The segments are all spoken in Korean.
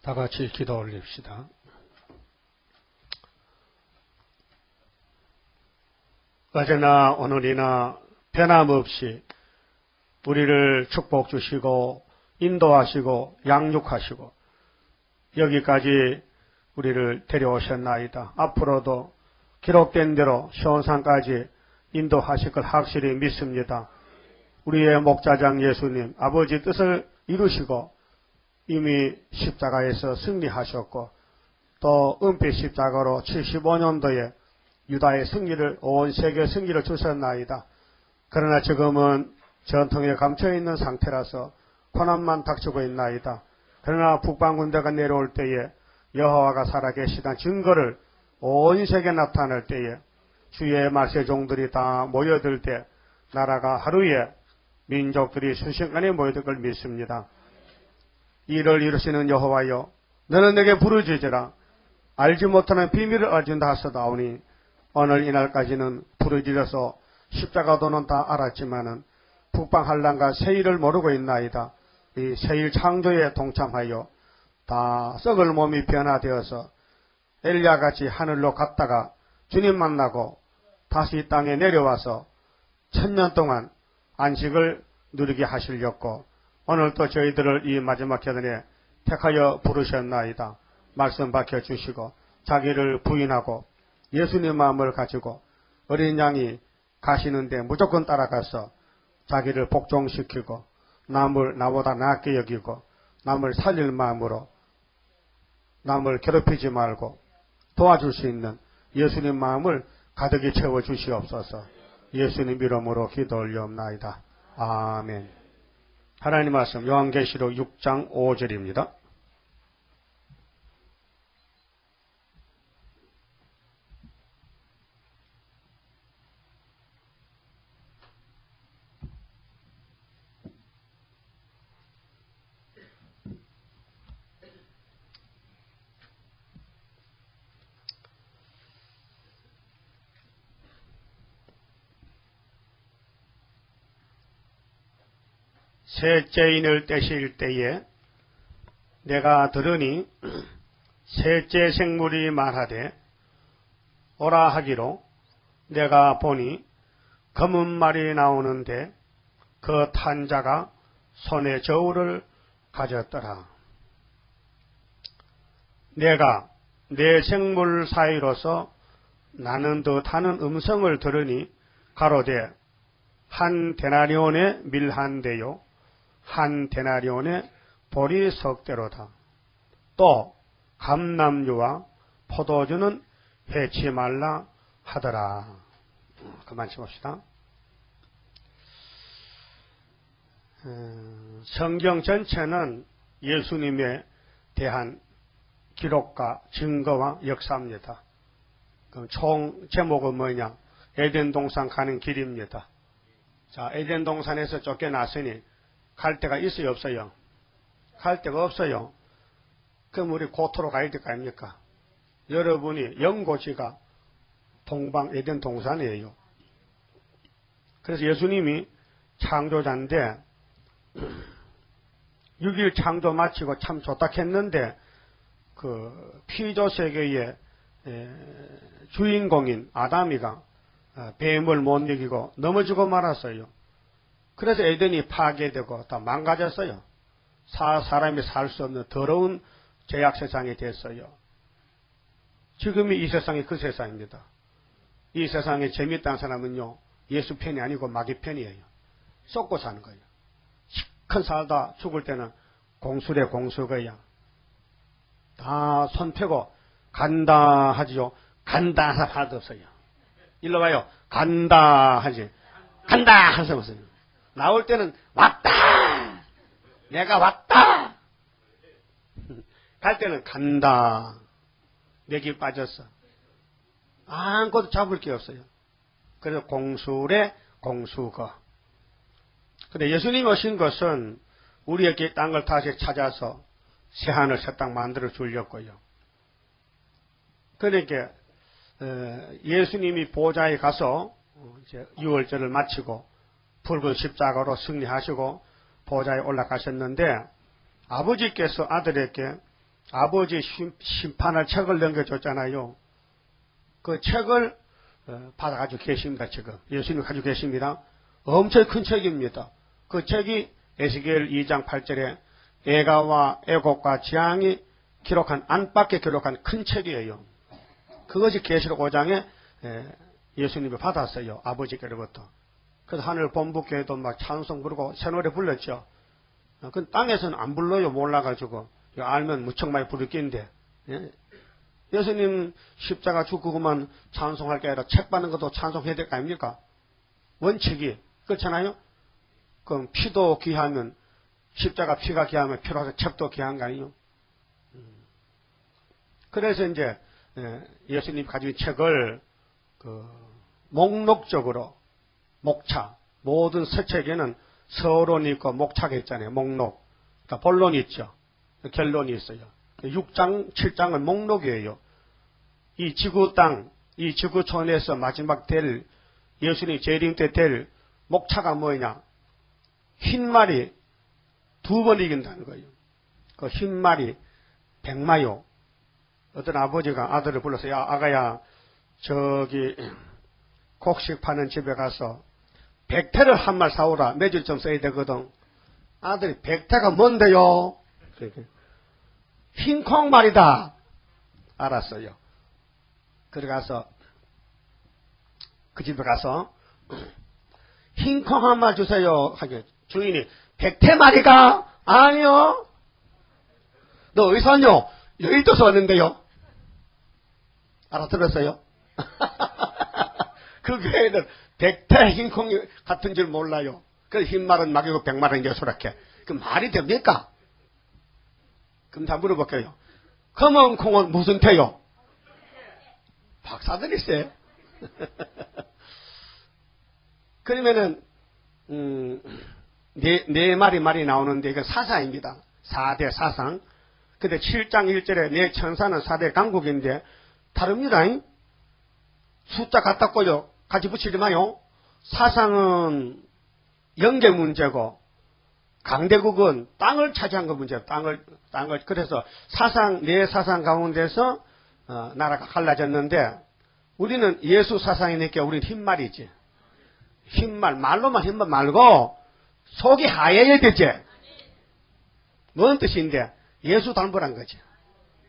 다 같이 기도 올립시다. 어제나 오늘이나 변함없이 우리를 축복 주시고 인도하시고 양육하시고 여기까지 우리를 데려오셨나이다. 앞으로도 기록된 대로 시온산까지 인도하실 걸 확실히 믿습니다. 우리의 목자장 예수님 아버지 뜻을 이루시고 이미 십자가에서 승리하셨고 또 은빛 십자가로 75년도에 유다의 승리를 온 세계 승리를 주셨나이다. 그러나 지금은 전통에 감춰있는 상태라서 고난만 닥치고 있나이다. 그러나 북방군대가 내려올 때에 여호와가 살아계시다는 증거를 온 세계에 나타낼 때에 주의 말세 종들이 다 모여들 때 나라가 하루에 민족들이 순식간에 모여들 걸 믿습니다. 이를 이루시는 여호와여 너는 내게 부르짖으라. 알지 못하는 비밀을 알진다 하사다오니 오늘 이날까지는 부르짖어서 십자가도는 다 알았지만은 북방 한란과 세일을 모르고 있나이다. 이 세일 창조에 동참하여 다 썩을 몸이 변화되어서 엘리야같이 하늘로 갔다가 주님 만나고 다시 땅에 내려와서 1000년 동안 안식을 누리게 하시려고 오늘 또 저희들을 이 마지막 계단에 택하여 부르셨나이다. 말씀 밝혀주시고 자기를 부인하고 예수님 마음을 가지고 어린 양이 가시는데 무조건 따라가서 자기를 복종시키고 남을 나보다 낫게 여기고 남을 살릴 마음으로 남을 괴롭히지 말고 도와줄 수 있는 예수님 마음을 가득히 채워주시옵소서. 예수님 이름으로 기도 올리옵나이다. 아멘. 하나님 말씀 요한계시록 6장 5절입니다. 셋째 인을 떼실 때에 내가 들으니 셋째 생물이 말하되 오라 하기로 내가 보니 검은 말이 나오는데 그 탄 자가 손에 저울을 가졌더라. 내가 내 생물 사이로서 나는 듯하는 음성을 들으니 가로되 한 데나리온의 밀한대요 한 데나리온의 보리 석대로다. 또 감람류와 포도주는 해치 말라 하더라. 그만 쳐봅시다. 성경 전체는 예수님에 대한 기록과 증거와 역사입니다. 그럼 총 제목은 뭐냐? 에덴 동산 가는 길입니다. 자, 에덴 동산에서 쫓겨났으니 갈 데가 있어요, 없어요? 갈 데가 없어요. 그럼 우리 고토로 가야 될 거 아닙니까? 여러분이 영고지가 동방 에덴 동산이에요. 그래서 예수님이 창조자인데 6일 창조 마치고 참 좋다 했는데 그 피조 세계의 주인공인 아담이가 뱀을 못 이기고 넘어지고 말았어요. 그래서 에덴이 파괴되고 다 망가졌어요. 사람이 살 수 없는 더러운 죄악 세상이 됐어요. 지금이 이 세상이 그 세상입니다. 이 세상에 재미있다는 사람은요, 예수 편이 아니고 마귀 편이에요. 썩고 사는 거예요. 시큰 살다 죽을 때는 공수래 공수거야. 다 손 펴고 간다 하지요. 간다 하나도 없어요. 일로 와요. 간다 하지. 간다 할 수 없어요. 나올 때는 왔다. 내가 왔다. 갈 때는 간다. 맥이 빠졌어. 아무것도 잡을 게 없어요. 그래서 공수래 공수거. 근데 예수님이 오신 것은 우리에게 땅을 다시 찾아서 새하늘 새 땅 만들어 주려고요. 그러니까 예수님이 보좌에 가서 이제 유월절을 마치고 붉은 십자가로 승리하시고 보좌에 올라가셨는데 아버지께서 아들에게 아버지 심판할 책을 넘겨줬잖아요. 그 책을 받아가지고 계십니다. 지금 예수님 가지고 계십니다. 엄청 큰 책입니다. 그 책이 에스겔 2장 8절에 애가와 애곡과 재앙이 기록한 안팎에 기록한 큰 책이에요. 그것이 계시록 5장에 예수님이 받았어요. 아버지께로부터. 그래서 하늘 본부교회도 막 찬송 부르고 새 노래 불렀죠. 그 땅에서는 안 불러요. 몰라가지고. 알면 무척 많이 부를 낀데. 예? 예수님 십자가 죽고만 찬송할 게 아니라 책 받는 것도 찬송해야 될 거 아닙니까? 원칙이. 그렇잖아요? 그럼 피도 귀하면, 십자가 피가 귀하면 피로서 책도 귀한 거 아니에요? 그래서 이제 예수님 가지고 책을 목록적으로 목차, 모든 서책에는 서론이 있고 목차가 있잖아요. 목록. 그러니까 본론이 있죠. 결론이 있어요. 6장, 7장은 목록이에요. 이 지구 땅, 이 지구촌에서 마지막 될 예수님 재림 때 될 목차가 뭐냐? 흰 말이 2번 이긴다는 거예요. 그 흰 말이 백마요. 어떤 아버지가 아들을 불러서 야 아가야 저기 곡식 파는 집에 가서 백태를 한 말 사오라. 매질 좀 써야 되거든. 아들이 백태가 뭔데요? 흰콩 말이다. 알았어요. 그래가서 그 집에 가서 흰콩 한 말 주세요. 하게 주인이 백태 말이가? 아니요. 너 어디서 왔뇨? 여의도서 왔는데요. 알아들었어요? 그 교회는 백태 흰콩 같은 줄 몰라요. 그 흰말은 막이고 백말은 예수라게. 그 말이 됩니까? 그럼 다 물어볼게요. 검은 콩은 무슨 태요? 박사들이세요. 그러면은 네 말이 나오는데 이건 사사입니다. 4대 사상. 근데 7장 1절에 내 천사는 4대 강국인데 다릅니다. 숫자 같았고요. 같이 붙이지 마요. 사상은 영계 문제고 강대국은 땅을 차지한 거 문제예요. 땅을 그래서 네 사상 가운데서 나라가 갈라졌는데 우리는 예수 사상이니까 우리는 흰말이지. 흰말, 말로만 흰말 말고 속이 하얘야 되지. 뭔 뜻인데? 예수 닮으란 거지.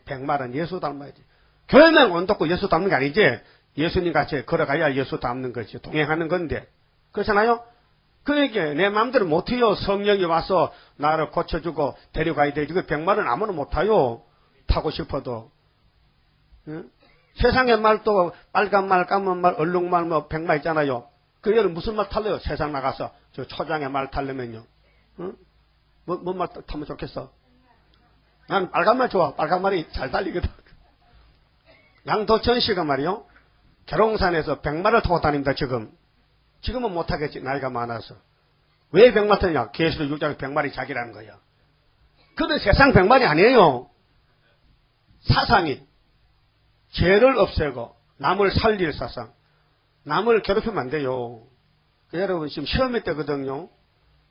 백말은 예수 닮아야지. 교회만 온다고 예수 닮는 게 아니지. 예수님 같이 걸어가야 예수 닮는 거지. 동행하는 건데. 그렇잖아요? 그러니까 내 마음대로 못해요. 성령이 와서 나를 고쳐주고 데려가야 되지. 그 백말은 아무나 못해요. 타고 싶어도. 응? 세상의 말도 빨간 말, 까만 말, 얼룩말, 뭐 백말 있잖아요. 그 여름 무슨 말 탈래요? 세상 나가서 저 초장의 말 탈려면요. 응? 뭔 말 타면 좋겠어? 난 빨간 말 좋아. 빨간 말이 잘 달리거든. 양도천 씨가 말이요. 계룡산에서 백마를 타고 다닙니다. 지금은 못하겠지. 나이가 많아서. 왜 백마 타냐? 계시록 6장에 백마리 자기라는 거예요. 그런데 세상 백마리 아니에요. 사상이 죄를 없애고 남을 살릴 사상. 남을 괴롭히면 안 돼요. 여러분 지금 시험일 때거든요.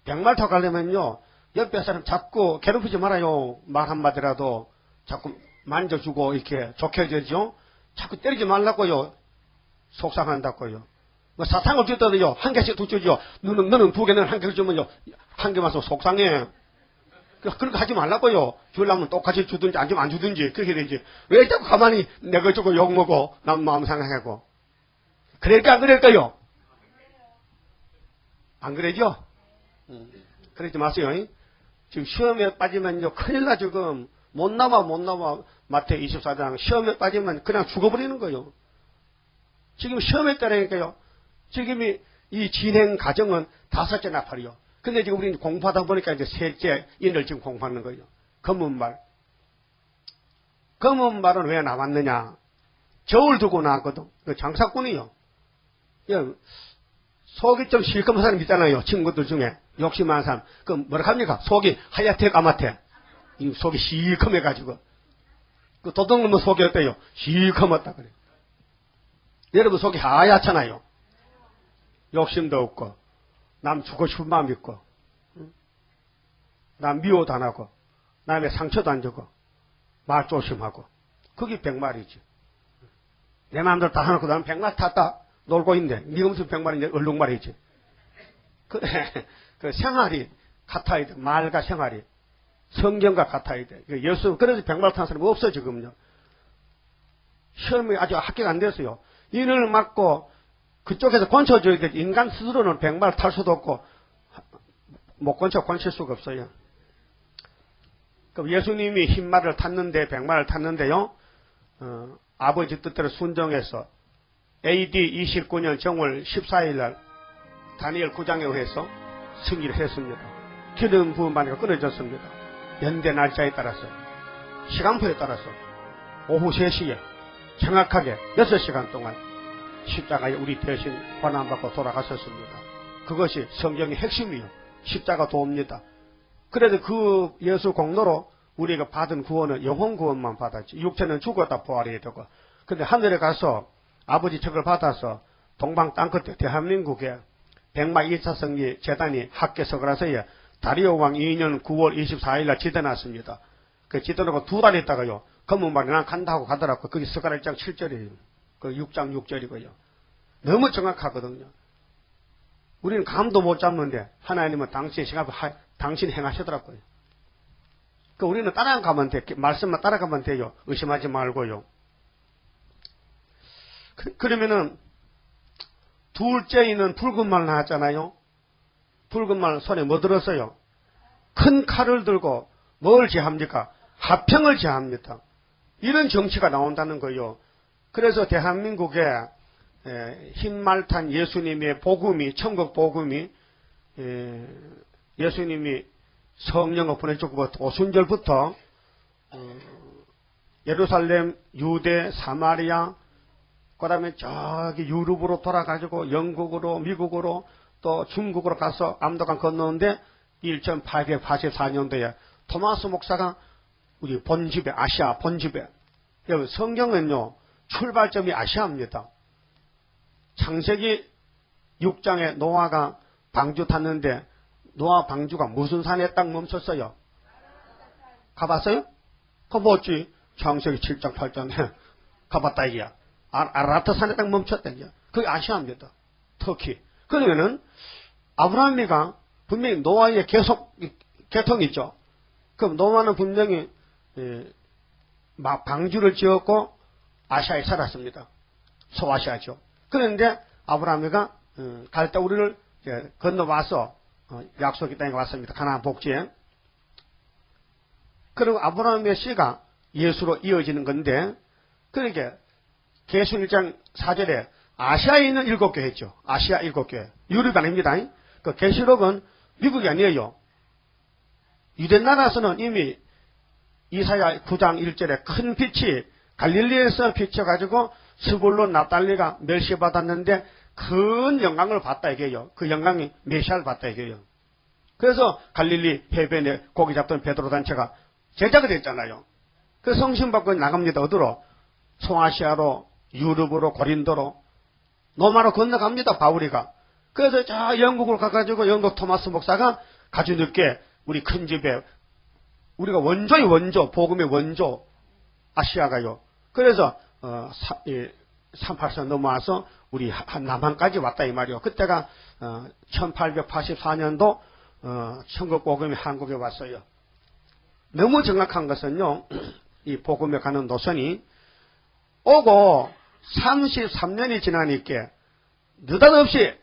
백말 타고 가려면요. 옆에 사람 자꾸 괴롭히지 말아요. 말 한마디라도 자꾸 만져주고 이렇게 좋게 해주죠. 자꾸 때리지 말라고요. 속상한다고요. 뭐 사탕을 줬더니요. 한 개씩 두 주죠. 너는 두 개, 너는 한 개 주면요. 한 개만 써 속상해. 그런 거 하지 말라고요. 주려면 똑같이 주든지 안 주면 안 주든지 그렇게 되지. 왜 자꾸 가만히 내가 주고 욕먹고 남 마음 상하고. 그럴까 안 그럴까요? 안 그러죠? 그러지 마세요. 지금 시험에 빠지면 큰일 나 지금. 못 나와. 마태 24장 시험에 빠지면 그냥 죽어버리는 거예요. 지금 시험에 따르니까요. 지금 이 진행 과정은 5째 나팔이요. 근데 지금 우리는 공부하다 보니까 이제 3째 인을 지금 공부하는 거예요. 검은말. 검은말은 왜 나왔느냐? 저울 두고 나왔거든. 장사꾼이요. 속이 좀 실검한 사람 있잖아요. 친구들 중에. 욕심많은 사람. 그럼 뭐라 합니까? 속이 하얗대 까맣대. 이 속이 시커매가지고. 그 도둑놈은 속이 어때요? 시커멓다 그래. 여러분 속이 하얗잖아요. 욕심도 없고. 남 주고 싶은 마음 있고. 남 미워도 안 하고. 남의 상처도 안 주고. 말 조심하고. 그게 백말이지. 내 마음대로 다 해놓고 나는 백말 탔다 놀고 있는데 네가 무슨 백말이냐 얼룩말이지. 그래. 그 생활이 같아야 돼. 말과 생활이. 성경과 같아야 돼. 예수, 그래서 백말 탄 사람이 없어, 지금요. 시험이 아직 합격 안 됐어요. 인을 맞고 그쪽에서 권쳐줘야 돼. 인간 스스로는 백말 탈 수도 없고, 못 권칠 수가 없어요. 그럼 예수님이 흰말을 탔는데, 백말을 탔는데요, 아버지 뜻대로 순종해서 AD 29년 정월 14일 날 다니엘 9장에 의해서 승리를 했습니다. 기름 부은 바니가 끊어졌습니다. 연대 날짜에 따라서, 시간표에 따라서 오후 3시에 정확하게 6시간 동안 십자가에 우리 대신 고난받고 돌아가셨습니다. 그것이 성경의 핵심이요. 십자가 도입니다. 그래도 그 예수 공로로 우리가 받은 구원은 영혼 구원만 받았지. 육체는 죽었다 부활해야 되고. 근데 하늘에 가서 아버지 책을 받아서 동방 땅끝에 대한민국에 백마 2차 승리 재단이 학계석을 하서요. 다리오 왕 2년 9월 24일 날 지대놨습니다. 그 지대놓고 2달 있다가요. 검은말이 난 간다고 가더라고. 그게 스가랴 1장 7절이에요. 그 6장 6절이고요. 너무 정확하거든요. 우리는 감도 못 잡는데 하나님은 당신 시간 당신 행하시더라고요. 그 우리는 따라가면 돼. 말씀만 따라가면 돼요. 의심하지 말고요. 그러면은 둘째인은 붉은 말 나왔잖아요. 붉은 말 손에 뭐 들었어요? 큰 칼을 들고 뭘 제합니까? 화평을 제합니다. 이런 정치가 나온다는 거예요. 그래서 대한민국에 흰말 탄 예수님의 복음이, 천국 복음이, 예수님이 성령을 보내주고 오순절부터 예루살렘, 유대, 사마리아, 그 다음에 저기 유럽으로 돌아가지고 영국으로, 미국으로, 또 중국으로 가서 암도강 건너는데 1884년도에 토마스 목사가 우리 본집에, 아시아 본집에, 여기 성경은요, 출발점이 아시아입니다. 창세기 6장에 노아가 방주 탔는데 노아 방주가 무슨 산에 딱 멈췄어요? 가봤어요? 가봤지. 창세기 7장 8장에 가봤다 이게야. 아라트 산에 딱 멈췄다 이게야. 그게 아시아입니다. 터키. 그러면은 아브라함이가 분명히 노아의 계통이 있죠. 그럼 노아는 분명히 방주를 지었고 아시아에 살았습니다. 소아시아죠. 그런데 아브라함이가 갈대 우리를 건너와서 약속의 땅에 왔습니다. 가나안 복지에. 그리고 아브라함의 씨가 예수로 이어지는 건데, 그러니까 계시 1장 4절에 아시아에 있는 7교회 했죠. 아시아 7교회. 유럽이 아닙니다. 그 계시록은 미국이 아니에요. 유대 나라에서는 이미 이사야 9장 1절에 큰 빛이 갈릴리에서 비춰가지고 스불론 나달리가 멸시받았는데 큰 영광을 받다 이게요. 그 영광이 메시아를 받다 이게요. 그래서 갈릴리 해변에 고기 잡던 베드로 단체가 제자가 됐잖아요. 그 성신 받고 나갑니다. 어디로? 소아시아로, 유럽으로, 고린도로, 로마로 건너갑니다. 바울이가. 그래서 저 영국으로 가가지고 영국 토마스 목사가 가주 늦게 우리 큰 집에 우리가 원조의 원조, 복음의 원조 아시아가요. 그래서 38선 넘어와서 우리 남한까지 왔다 이 말이요. 그때가 1884년도 천국 복음이 한국에 왔어요. 너무 정확한 것은요, 이 복음에 가는 노선이 오고 33년이 지나니까 느닷없이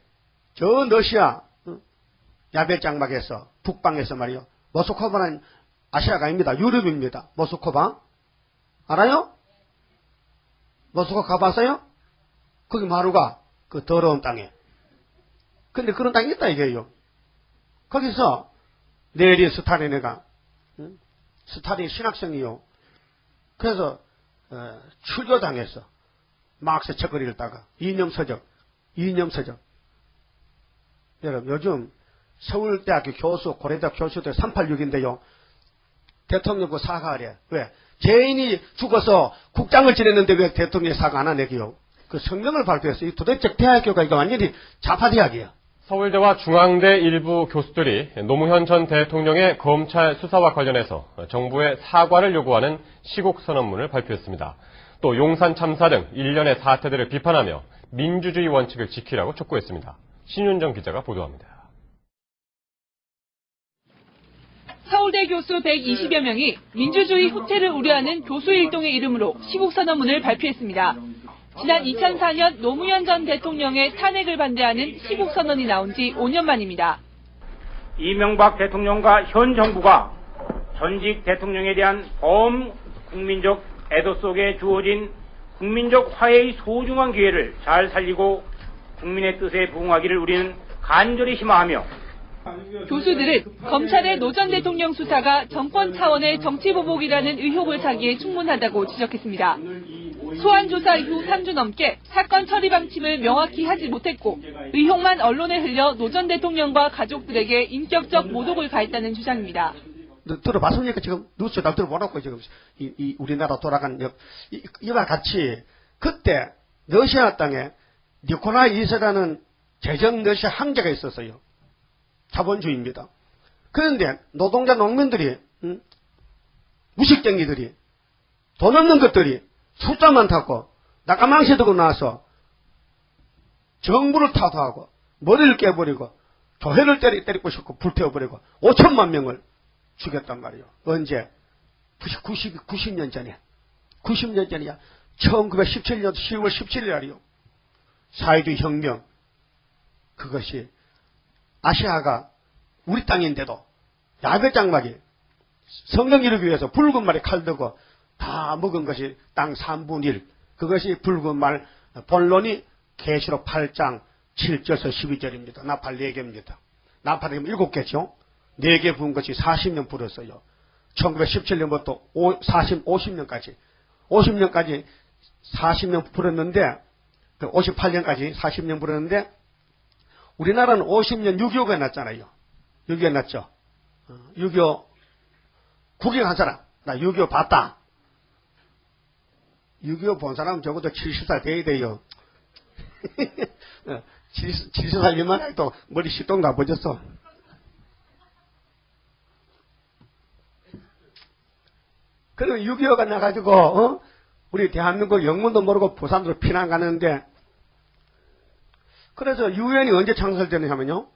저 러시아 야벨장막에서 북방에서 말이요. 모스크바는 아시아가 아닙니다. 유럽입니다. 모스크바 알아요? 모스크바 가봤어요? 거기 마루가 그 더러운 땅에. 근데 그런 땅이 있다 이게요. 거기서 네리 스타린애가 스타린 신학생이요. 그래서 출교당해서 막스 책을 읽다가 이념서적. 여러분 요즘 서울대학교 교수, 고려대학 교수들 386인데요. 대통령도 사과하래. 왜? 죄인이 죽어서 국장을 지냈는데 왜 대통령이 사과 안 하네요? 그 성명을 발표했어요. 도대체 대학교가 이거 완전히 좌파대학이에요. 서울대와 중앙대 일부 교수들이 노무현 전 대통령의 검찰 수사와 관련해서 정부의 사과를 요구하는 시국 선언문을 발표했습니다. 또 용산 참사 등 일련의 사태들을 비판하며 민주주의 원칙을 지키라고 촉구했습니다. 신윤정 기자가 보도합니다. 서울대 교수 120여 명이 민주주의 후퇴를 우려하는 교수일동의 이름으로 시국선언문을 발표했습니다. 지난 2004년 노무현 전 대통령의 탄핵을 반대하는 시국선언이 나온 지 5년 만입니다. 이명박 대통령과 현 정부가 전직 대통령에 대한 범국민적 애도 속에 주어진 국민적 화해의 소중한 기회를 잘 살리고 국민의 뜻에 부응하기를 우리는 간절히 희망하며 교수들은 검찰의 노 전 대통령 수사가 정권 차원의 정치보복이라는 의혹을 사기에 충분하다고 지적했습니다. 소환 조사 이후 3주 넘게 사건 처리 방침을 명확히 하지 못했고 의혹만 언론에 흘려 노 전 대통령과 가족들에게 인격적 모독을 가했다는 주장입니다. 들어봤습니까? 지금 뉴스 다 들어보라고 지금 우리나라 돌아간 이와 같이 그때 러시아 땅에 니콜라이 2세라는 제정 러시아 황제가 있었어요. 자본주의입니다. 그런데 노동자 농민들이 무식쟁이들이 돈 없는 것들이 숫자만 타고 낙가망시 들고 나와서 정부를 타도하고 머리를 깨버리고 교회를 때리고 싶고 불태워버리고 5천만 명을 죽였단 말이에요. 언제? 90년 전에. 90년 전이야. 1917년 10월 17일 날이요. 사회주의 혁명. 그것이 아시아가 우리 땅인데도 야배장막이 성경 이루기 위해서 붉은 말에 칼 들고 다 먹은 것이 땅 3분의 1. 그것이 붉은 말 본론이 계시록 8장 7절에서 12절입니다. 나팔 4개입니다. 나팔이 7개죠. 4개 부은 것이 40년 불었어요. 1917년부터 50년까지 40년 불었는데 58년까지 40년 불었는데 우리나라는 50년 6.25가 났잖아요. 6.25 났죠. 6.25 구경한 사람. 나 6.25 봤다. 6.25 본 사람은 적어도 70살 돼야 돼요. 70살이면 해도 머리 시동 나버졌어. 그리고 6.25가 나가지고 우리 대한민국 영문도 모르고 부산으로 피난 가는데 그래서 유엔이 언제 창설되느냐면요.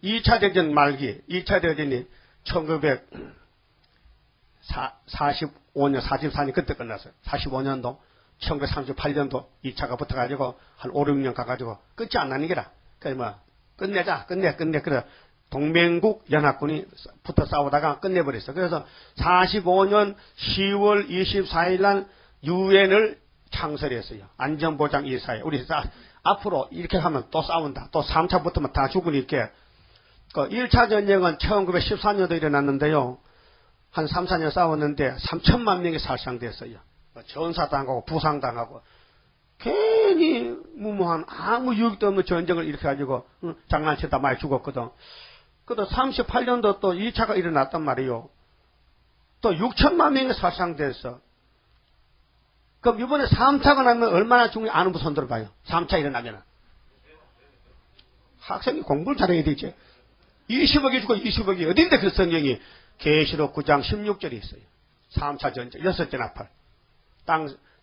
2차 대전 말기, 2차 대전이 1945년, 44년 그때 끝났어요. 45년도, 1938년도 2차가 붙어가지고 한 5, 6년 가가지고 끝이 안 나는 게라. 그래서 뭐 끝내자, 끝내. 그래 동맹국 연합군이 붙어 싸우다가 끝내버렸어. 그래서 45년 10월 24일 날 유엔을 창설했어요. 안전보장 이사회. 우리 앞으로 이렇게 하면 또 싸운다. 또 3차 붙으면 다 죽으니까. 그 1차 전쟁은 1914년도 일어났는데요. 한 3, 4년 싸웠는데 3천만 명이 살상됐어요. 전사당하고 부상당하고. 괜히 무모한 아무 유익도 없는 전쟁을 이렇게 가지고 장난치다 많이 죽었거든. 그래도 38년도 또 2차가 일어났단 말이에요. 또 6천만 명이 살상됐어. 그럼 이번에 3차가 나면 얼마나 죽는지 아는 분 손 들어봐요. 3차 일어나면. 학생이 공부를 잘해야 되지. 20억이 죽고 20억이 어딘데 그 성경이 계시록 9장 16절에 있어요. 3차 전쟁 6째 나팔.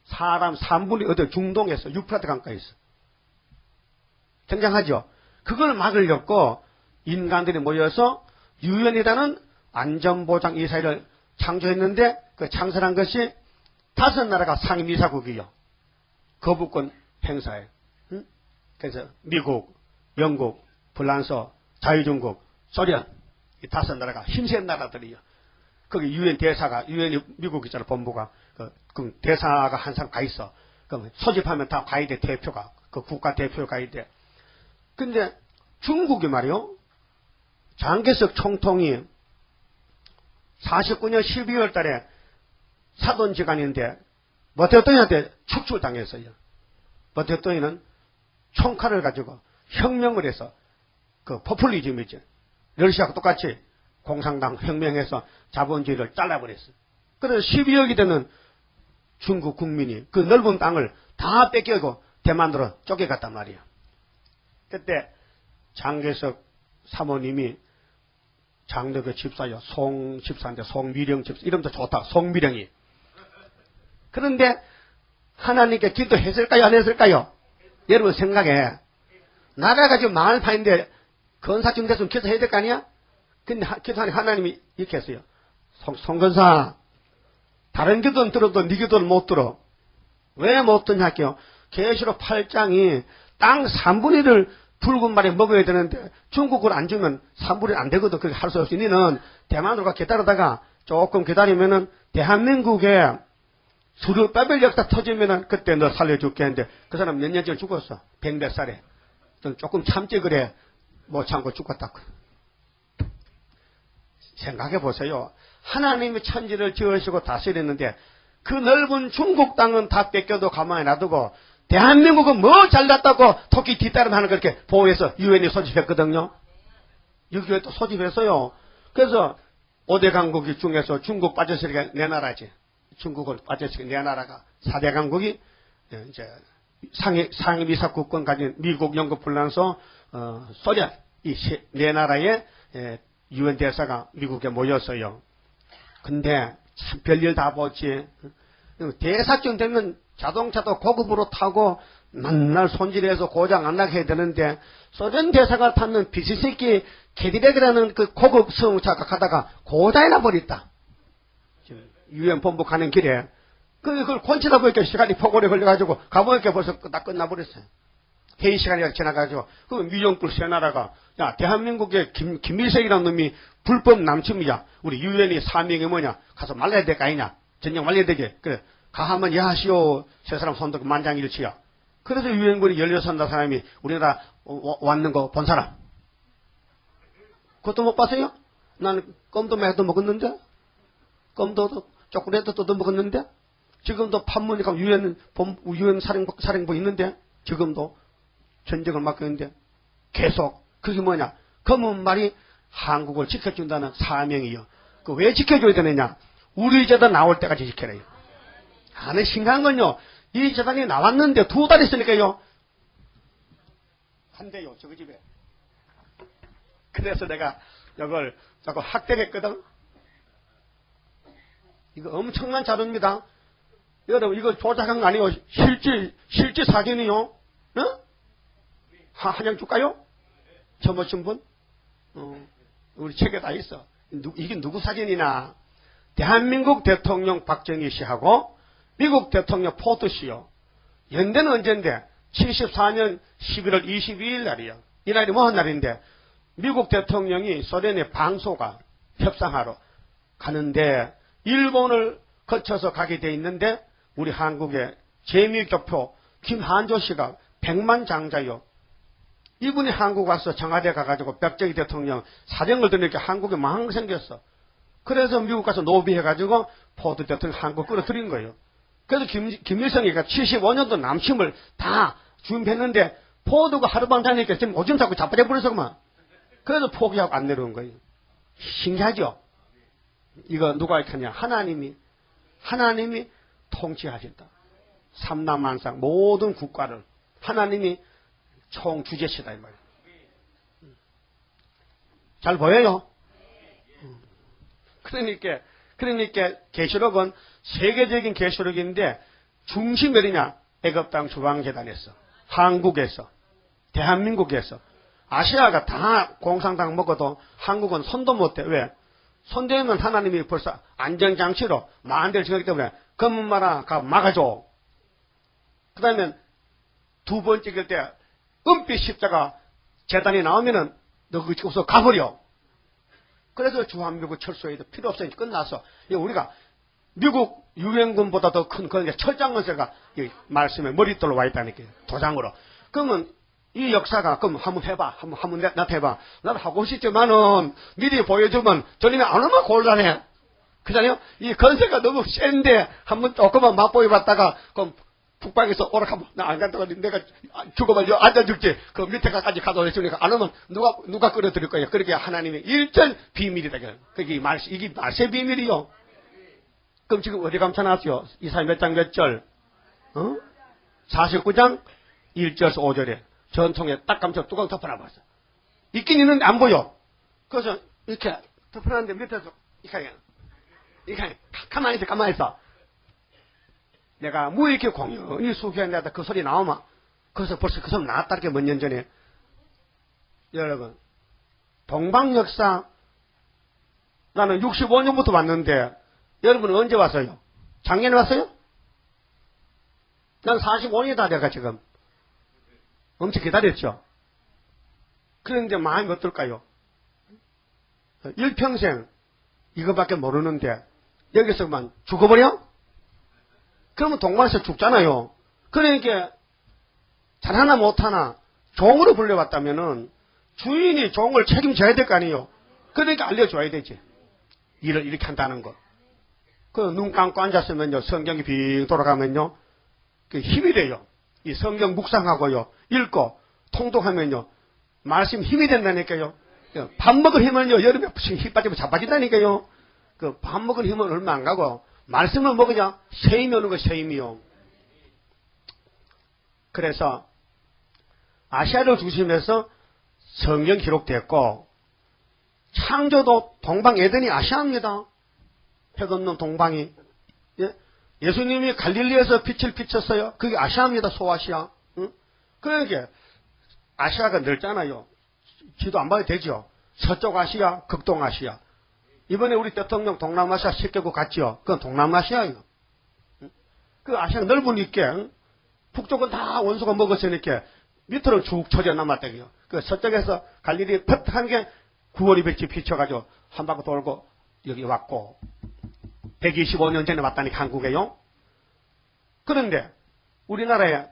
사람 3분이 어디 중동에서 6% 가까이 있어. 굉장하죠. 그걸 막으려고 인간들이 모여서 유엔이라는 안전보장 이사회를 창조했는데 그 창설한 것이 5나라가 상임이사국이요. 거부권 행사에. 그래서 미국, 영국, 프랑스, 자유중국, 소련 이 5나라가 힘센 나라들이요. 거기 유엔 대사가 유엔이 미국 있잖아 본부가 그 대사가 항상 가 있어. 그럼 소집하면 다 가야 돼 대표가 그 국가 대표 가야 돼. 근데 중국이 말이요. 장개석 총통이 49년 12월 달에 사돈지간인데 마오쩌둥이한테 축출당했어요. 마오쩌둥이는 총칼을 가지고 혁명을 해서 그 포퓰리즘이죠. 러시아하고 똑같이 공산당 혁명해서 자본주의를 잘라버렸어요. 그래서 12억이 되는 중국 국민이 그 넓은 땅을 다 뺏기고 대만으로 쫓겨갔단 말이에요. 그때 장계석 사모님이 장로교 집사요. 송 집사인데 송미령 집사. 이름도 좋다. 송미령이. 그런데 하나님께 기도했을까요? 안 했을까요? 여러분 생각해. 나라가지고 마을파인데 건사증 됐으면 기도해야 될 거 아니야? 근데 기도하니 하나님이 이렇게 했어요. 송건사, 다른 기도는 들어도 네 기도는 못 들어. 왜 못 듣냐 할게요. 계시록 8장이 땅 3분의 1을 붉은 말에 먹어야 되는데 중국을 안 주면 3분의 1 안 되거든. 그렇게 할 수 없이 니는 대만으로 가 기다리다가 조금 기다리면은 대한민국에 수르바벨 역사 터지면은 그때 너 살려줄게 했는데 그 사람 몇 년 전에 죽었어. 100몇 살에. 조금 참지 그래. 못 참고 죽었다고. 생각해 보세요. 하나님이 천지를 지으시고 다스리는데 그 넓은 중국 땅은 다 뺏겨도 가만히 놔두고 대한민국은 뭐 잘났다고 토끼 뒷따름 하는 그렇게 보호해서 유엔이 소집했거든요. 6.25에 또 소집했어요. 그래서 5대 강국 중에서 중국 빠졌으니까 내 나라지. 중국은 빠졌으니까 내 나라가 4대 강국이 이제 상위 미사국권 가진 미국, 영국, 프랑스, 소련 이 네 나라의 유엔 대사가 미국에 모였어요. 근데 참 별일 다 보지. 대사쯤 되면 자동차도 고급으로 타고 맨날 손질해서 고장 안 나게 해야 되는데 소련 대사가 타는 비스새끼 캐디렉이라는 그 고급 승용차가 가다가 고장이 나버렸다. 유엔 본부 가는 길에 그걸 곤치다 보니까 시간이 포골에 걸려가지고 가보니까 벌써 다 끝나버렸어요. 회의 시간이 지나가지고 그럼 미정불 세 나라가 야 대한민국의 김일성이라는 놈이 불법 남침이야. 우리 유엔이 사명이 뭐냐? 가서 말려야 될 거 아니냐? 전쟁 말려야 되게. 그래 가하면 야하시오. 세 사람 손도 만장일치야. 그래서 유엔군이 16살 사람이 우리나라 왔는 거 본 사람. 그것도 못 봤어요? 나는 껌도 매도 먹었는데 껌도 초콜릿도 먹었는데 지금도 판문이가 유엔 사령부 있는데 지금도 전쟁을 맡고 있는데 계속 그게 뭐냐? 검은 말이 한국을 지켜준다는 사명이요. 그 왜 지켜줘야 되느냐? 우리 재단 나올 때까지 지켜라요. 하는 심각한 건요. 이 재단이 나왔는데 2달 있으니까요. 한대요. 저거 집에. 그래서 내가 이걸 자꾸 학대했거든. 이거 엄청난 자료입니다. 여러분 이거 조작한 거 아니에요. 실제 사진이요. 어? 한 장 줄까요? 처음 보신 분? 우리 책에 다 있어. 이게 누구 사진이나? 대한민국 대통령 박정희 씨하고 미국 대통령 포드 씨요. 연대는 언젠데? 74년 11월 22일 날이요. 이 날이 뭐한 날인데? 미국 대통령이 소련의 방소가 협상하러 가는데 일본을 거쳐서 가게 돼 있는데 우리 한국의 제2교포 김한조 씨가 100만 장자요. 이분이 한국 와서 청와대 가가지고 박정희 대통령 사정을 들으니까 한국에 망 생겼어. 그래서 미국 가서 노비해가지고 포드 대통령 한국 끌어들인 거예요. 그래서 김일성이가 75년도 남침을 다 준비했는데 포드가 하루만 다니니까 지금 오줌 싸고 자빠져버려서 그만. 그래서 포기하고 안 내려온 거예요. 신기하죠? 이거 누가 이렇게 하냐? 하나님이 통치하신다. 삼남한상 모든 국가를 하나님이 총주제시다 이 말이에요. 잘 보여요? 그러니까 계시록은 세계적인 계시록인데 중심이 어디냐? 애굽 땅 주방재단에서, 한국에서, 대한민국에서. 아시아가 다 공산당 먹어도 한국은 손도 못 대. 왜? 손대면 하나님이 벌써 안전장치로 만대를 정하기 때문에 검은 마라 가 막아줘. 그 다음에 두 번째 찍을 때 은빛 십자가 재단이 나오면은 너 그거 없어 가버려. 그래서 주한미국 철수해도 필요 없으니까 끝났어. 우리가 미국 유엔군보다 더 큰 그런 철장건설가 이 말씀에 머릿돌로 와 있다니까요. 도장으로. 그러면 이 역사가 그럼 한번 해봐. 한번 나한테 해봐. 나도 하고 싶지만은 미리 보여주면 저리는 안 오면 곤란해. 그잖아요. 이 건설가 너무 센데 한번 조금만 맛보여봤다가 그럼 북방에서 오락하면 나 안 간다고 내가 죽어만 앉아줄게. 그 밑에까지 가도 했으니까 안 오면 누가 끌어들일 거야. 그렇게 하나님의 일절 비밀이다. 그게 이게 말세 비밀이요. 그럼 지금 어디 감춰놨어요? 이사야 몇 장 몇 절? 49장 1절에서 5절에 전통에 딱 감춰 뚜껑 덮어놔봤어. 있긴 있는데 안 보여. 그래서 이렇게 덮어놨는데 밑에서 이렇게 가만히 있어. 내가 뭐 이렇게 공연히 수기했는데 그 소리 나오면 그래서 벌써 그 소리 나왔다 이렇게 몇 년 전에. 여러분 동방 역사 나는 65년부터 왔는데 여러분은 언제 왔어요? 작년에 왔어요? 난 45년이다 내가 지금 엄청 기다렸죠. 그런데 마음이 어떨까요? 일평생 이거밖에 모르는데 여기서만 죽어버려? 그러면 동방에서 죽잖아요. 그러니까 잘하나 못하나 종으로 불려왔다면은 주인이 종을 책임져야 될 거 아니에요. 그러니까 알려줘야 되지. 일을 이렇게 한다는 거. 그 눈 감고 앉았으면요, 성경이 빙 돌아가면요, 그 힘이 돼요. 이 성경 묵상하고요, 읽고 통독하면요, 말씀 힘이 된다니까요. 밥 먹을 힘은요, 여름에 힘 빠지면 자빠진다니까요. 그 밥 먹을 힘은 얼마 안 가고 말씀을 먹으냐 새 힘이 오는 거 새 힘이요. 그래서 아시아를 중심해서 성경 기록됐고 창조도 동방 에덴이 아시아입니다. 해없는 동방이. 예? 예수님이 갈릴리에서 빛을 비쳤어요. 그게 아시아입니다. 소아시아. 응? 그러니까 아시아가 넓잖아요. 지도 안 봐도 되죠. 서쪽 아시아, 극동 아시아. 이번에 우리 대통령 동남아시아 10개국 갔죠. 그건 동남아시아예요. 그 아시아가 넓으니까 북쪽은 다 원수가 먹었으니까 밑으로 쭉 쳐져 남았대요. 그 서쪽에서 갈릴리 퍽한 게 9월이 빛이 비쳐가지고 한 바퀴 돌고 여기 왔고 125년 전에 왔다니까 한국에요. 그런데 우리나라에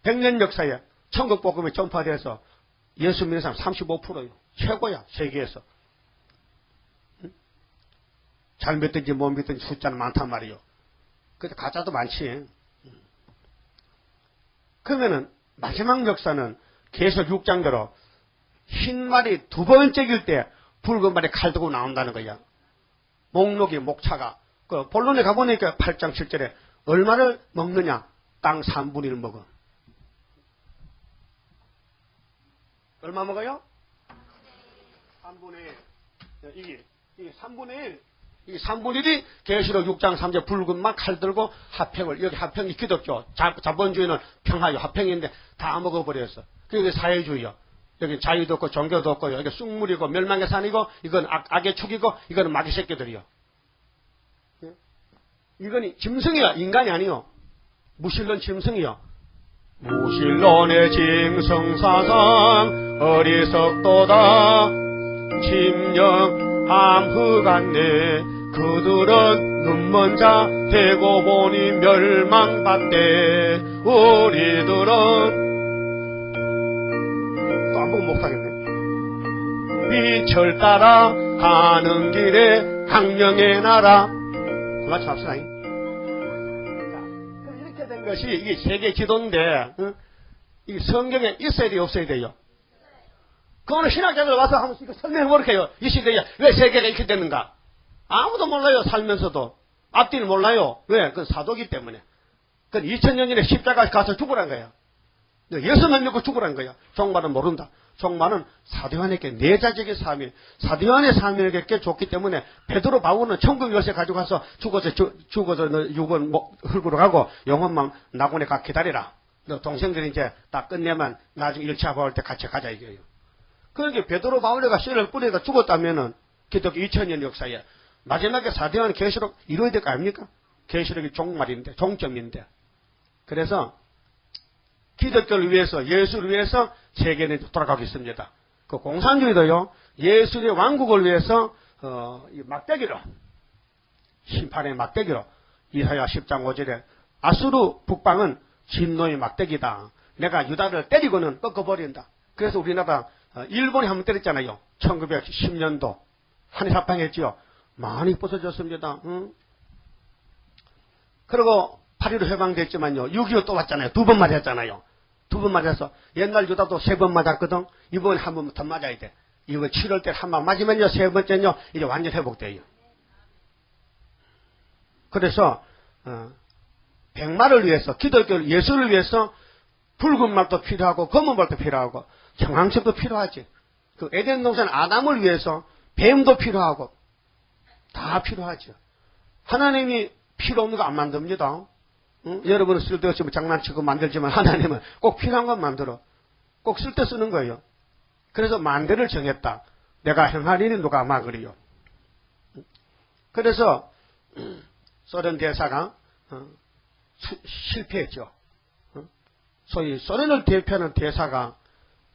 100년 역사에 천국복음이 전파돼서 예수 믿는 사람 35%예요. 최고야 세계에서. 잘 믿든지 못 믿든지 숫자는 많단 말이에요. 근데 가짜도 많지. 그러면은 마지막 역사는 계속 6장대로 흰 말이 두 번째일 때 붉은 말이 칼 들고 나온다는 거야. 목록이 목차가. 그 본론에 가보니까 8장 7절에 얼마를 먹느냐? 땅 3분의 1 먹어. 얼마 먹어요? 3분의 1. 이게 3분의 1. 이 3분의 1이 계시록 6장 3절 붉은 말 칼 들고 화평을, 여기 화평이 기독교, 자본주의는 평화요, 화평인데 다 먹어버렸어. 그게 사회주의요. 여기 자유도 없고 종교도 없고 여기 쑥물이고 멸망의 산이고 이건 악의 축이고 이거는 마귀 새끼들이요. 이건 짐승이야. 인간이 아니요. 무신론 짐승이요. 무신론의 짐승사상 어리석도다 침령 암흑한데 그들은 눈먼 자 되고 보니 멸망받대 우리들은 또 안 보고 못 가겠네. 빛을 따라 가는 길에 강령의 나라 그만 잡시다. 이렇게 된 것이 이게 세계 지도인데 이 성경에 있어야 돼요 없어야 돼요? 그거는 신학자들 와서 한번 이거 설명해 볼게요. 이 시대에 왜 세계가 이렇게 되는가? 아무도 몰라요. 살면서도 앞뒤를 몰라요. 왜? 그건 사도기 때문에. 그건 2000년 전에 십자가 가서 죽으란 거예요. 예수만 믿고 죽으란 거예요. 종말은 모른다. 종말은 사도요한에게 내자적인 삶이 사도요한의 삶에게 좋기 때문에 베드로 바울은 천국 열쇠 가지고 가서 죽어서 육은 흙으로 가고 영혼만 낙원에 가 기다리라. 동생들이 이제 다 끝내면 나중에 1차 바울 때 같이 가자 이거예요. 그러니까 베드로 바울이가 씨를 뿌리다 죽었다면은 기독교 2000년 역사에 마지막에 사도요한 계시록 이루어야 될 거 아닙니까? 계시록이 종말인데 종점인데. 그래서 기독교를 위해서 예수를 위해서 세계는 돌아가고 있습니다. 그 공산주의도요 예수의 왕국을 위해서 이 막대기로 심판의 막대기로 이사야 10장 5절에 아수르 북방은 진노의 막대기다. 내가 유다를 때리고는 꺾어버린다. 그래서 우리나라 일본이 한번 때렸잖아요. 1910년도 한일합방했지요. 많이 부서졌습니다. 그리고 8.15 해방됐지만요. 6.25 또 왔잖아요. 2번 맞았잖아요. 2번 맞아서 옛날 유다도 3번 맞았거든. 이번에 한 번 더 맞아야 돼. 이거 7월 때 한 번 맞으면요. 3번째는요. 이제 완전 회복돼요. 그래서 백마를 위해서 기독교를 예수를 위해서 붉은 말도 필요하고 검은 말도 필요하고 청황색도 필요하지. 그 에덴 동산 아담을 위해서 뱀도 필요하고 다 필요하죠. 하나님이 필요 없는 거 안 만듭니다. 응? 여러분은 쓸데없이 장난치고 만들지만 하나님은 꼭 필요한 것 만들어. 꼭 쓸데 쓰는 거예요. 그래서 만대를 정했다. 내가 행하리니 누가 막으리요. 그래서 소련 대사가 실패했죠. 소위 소련을 대표하는 대사가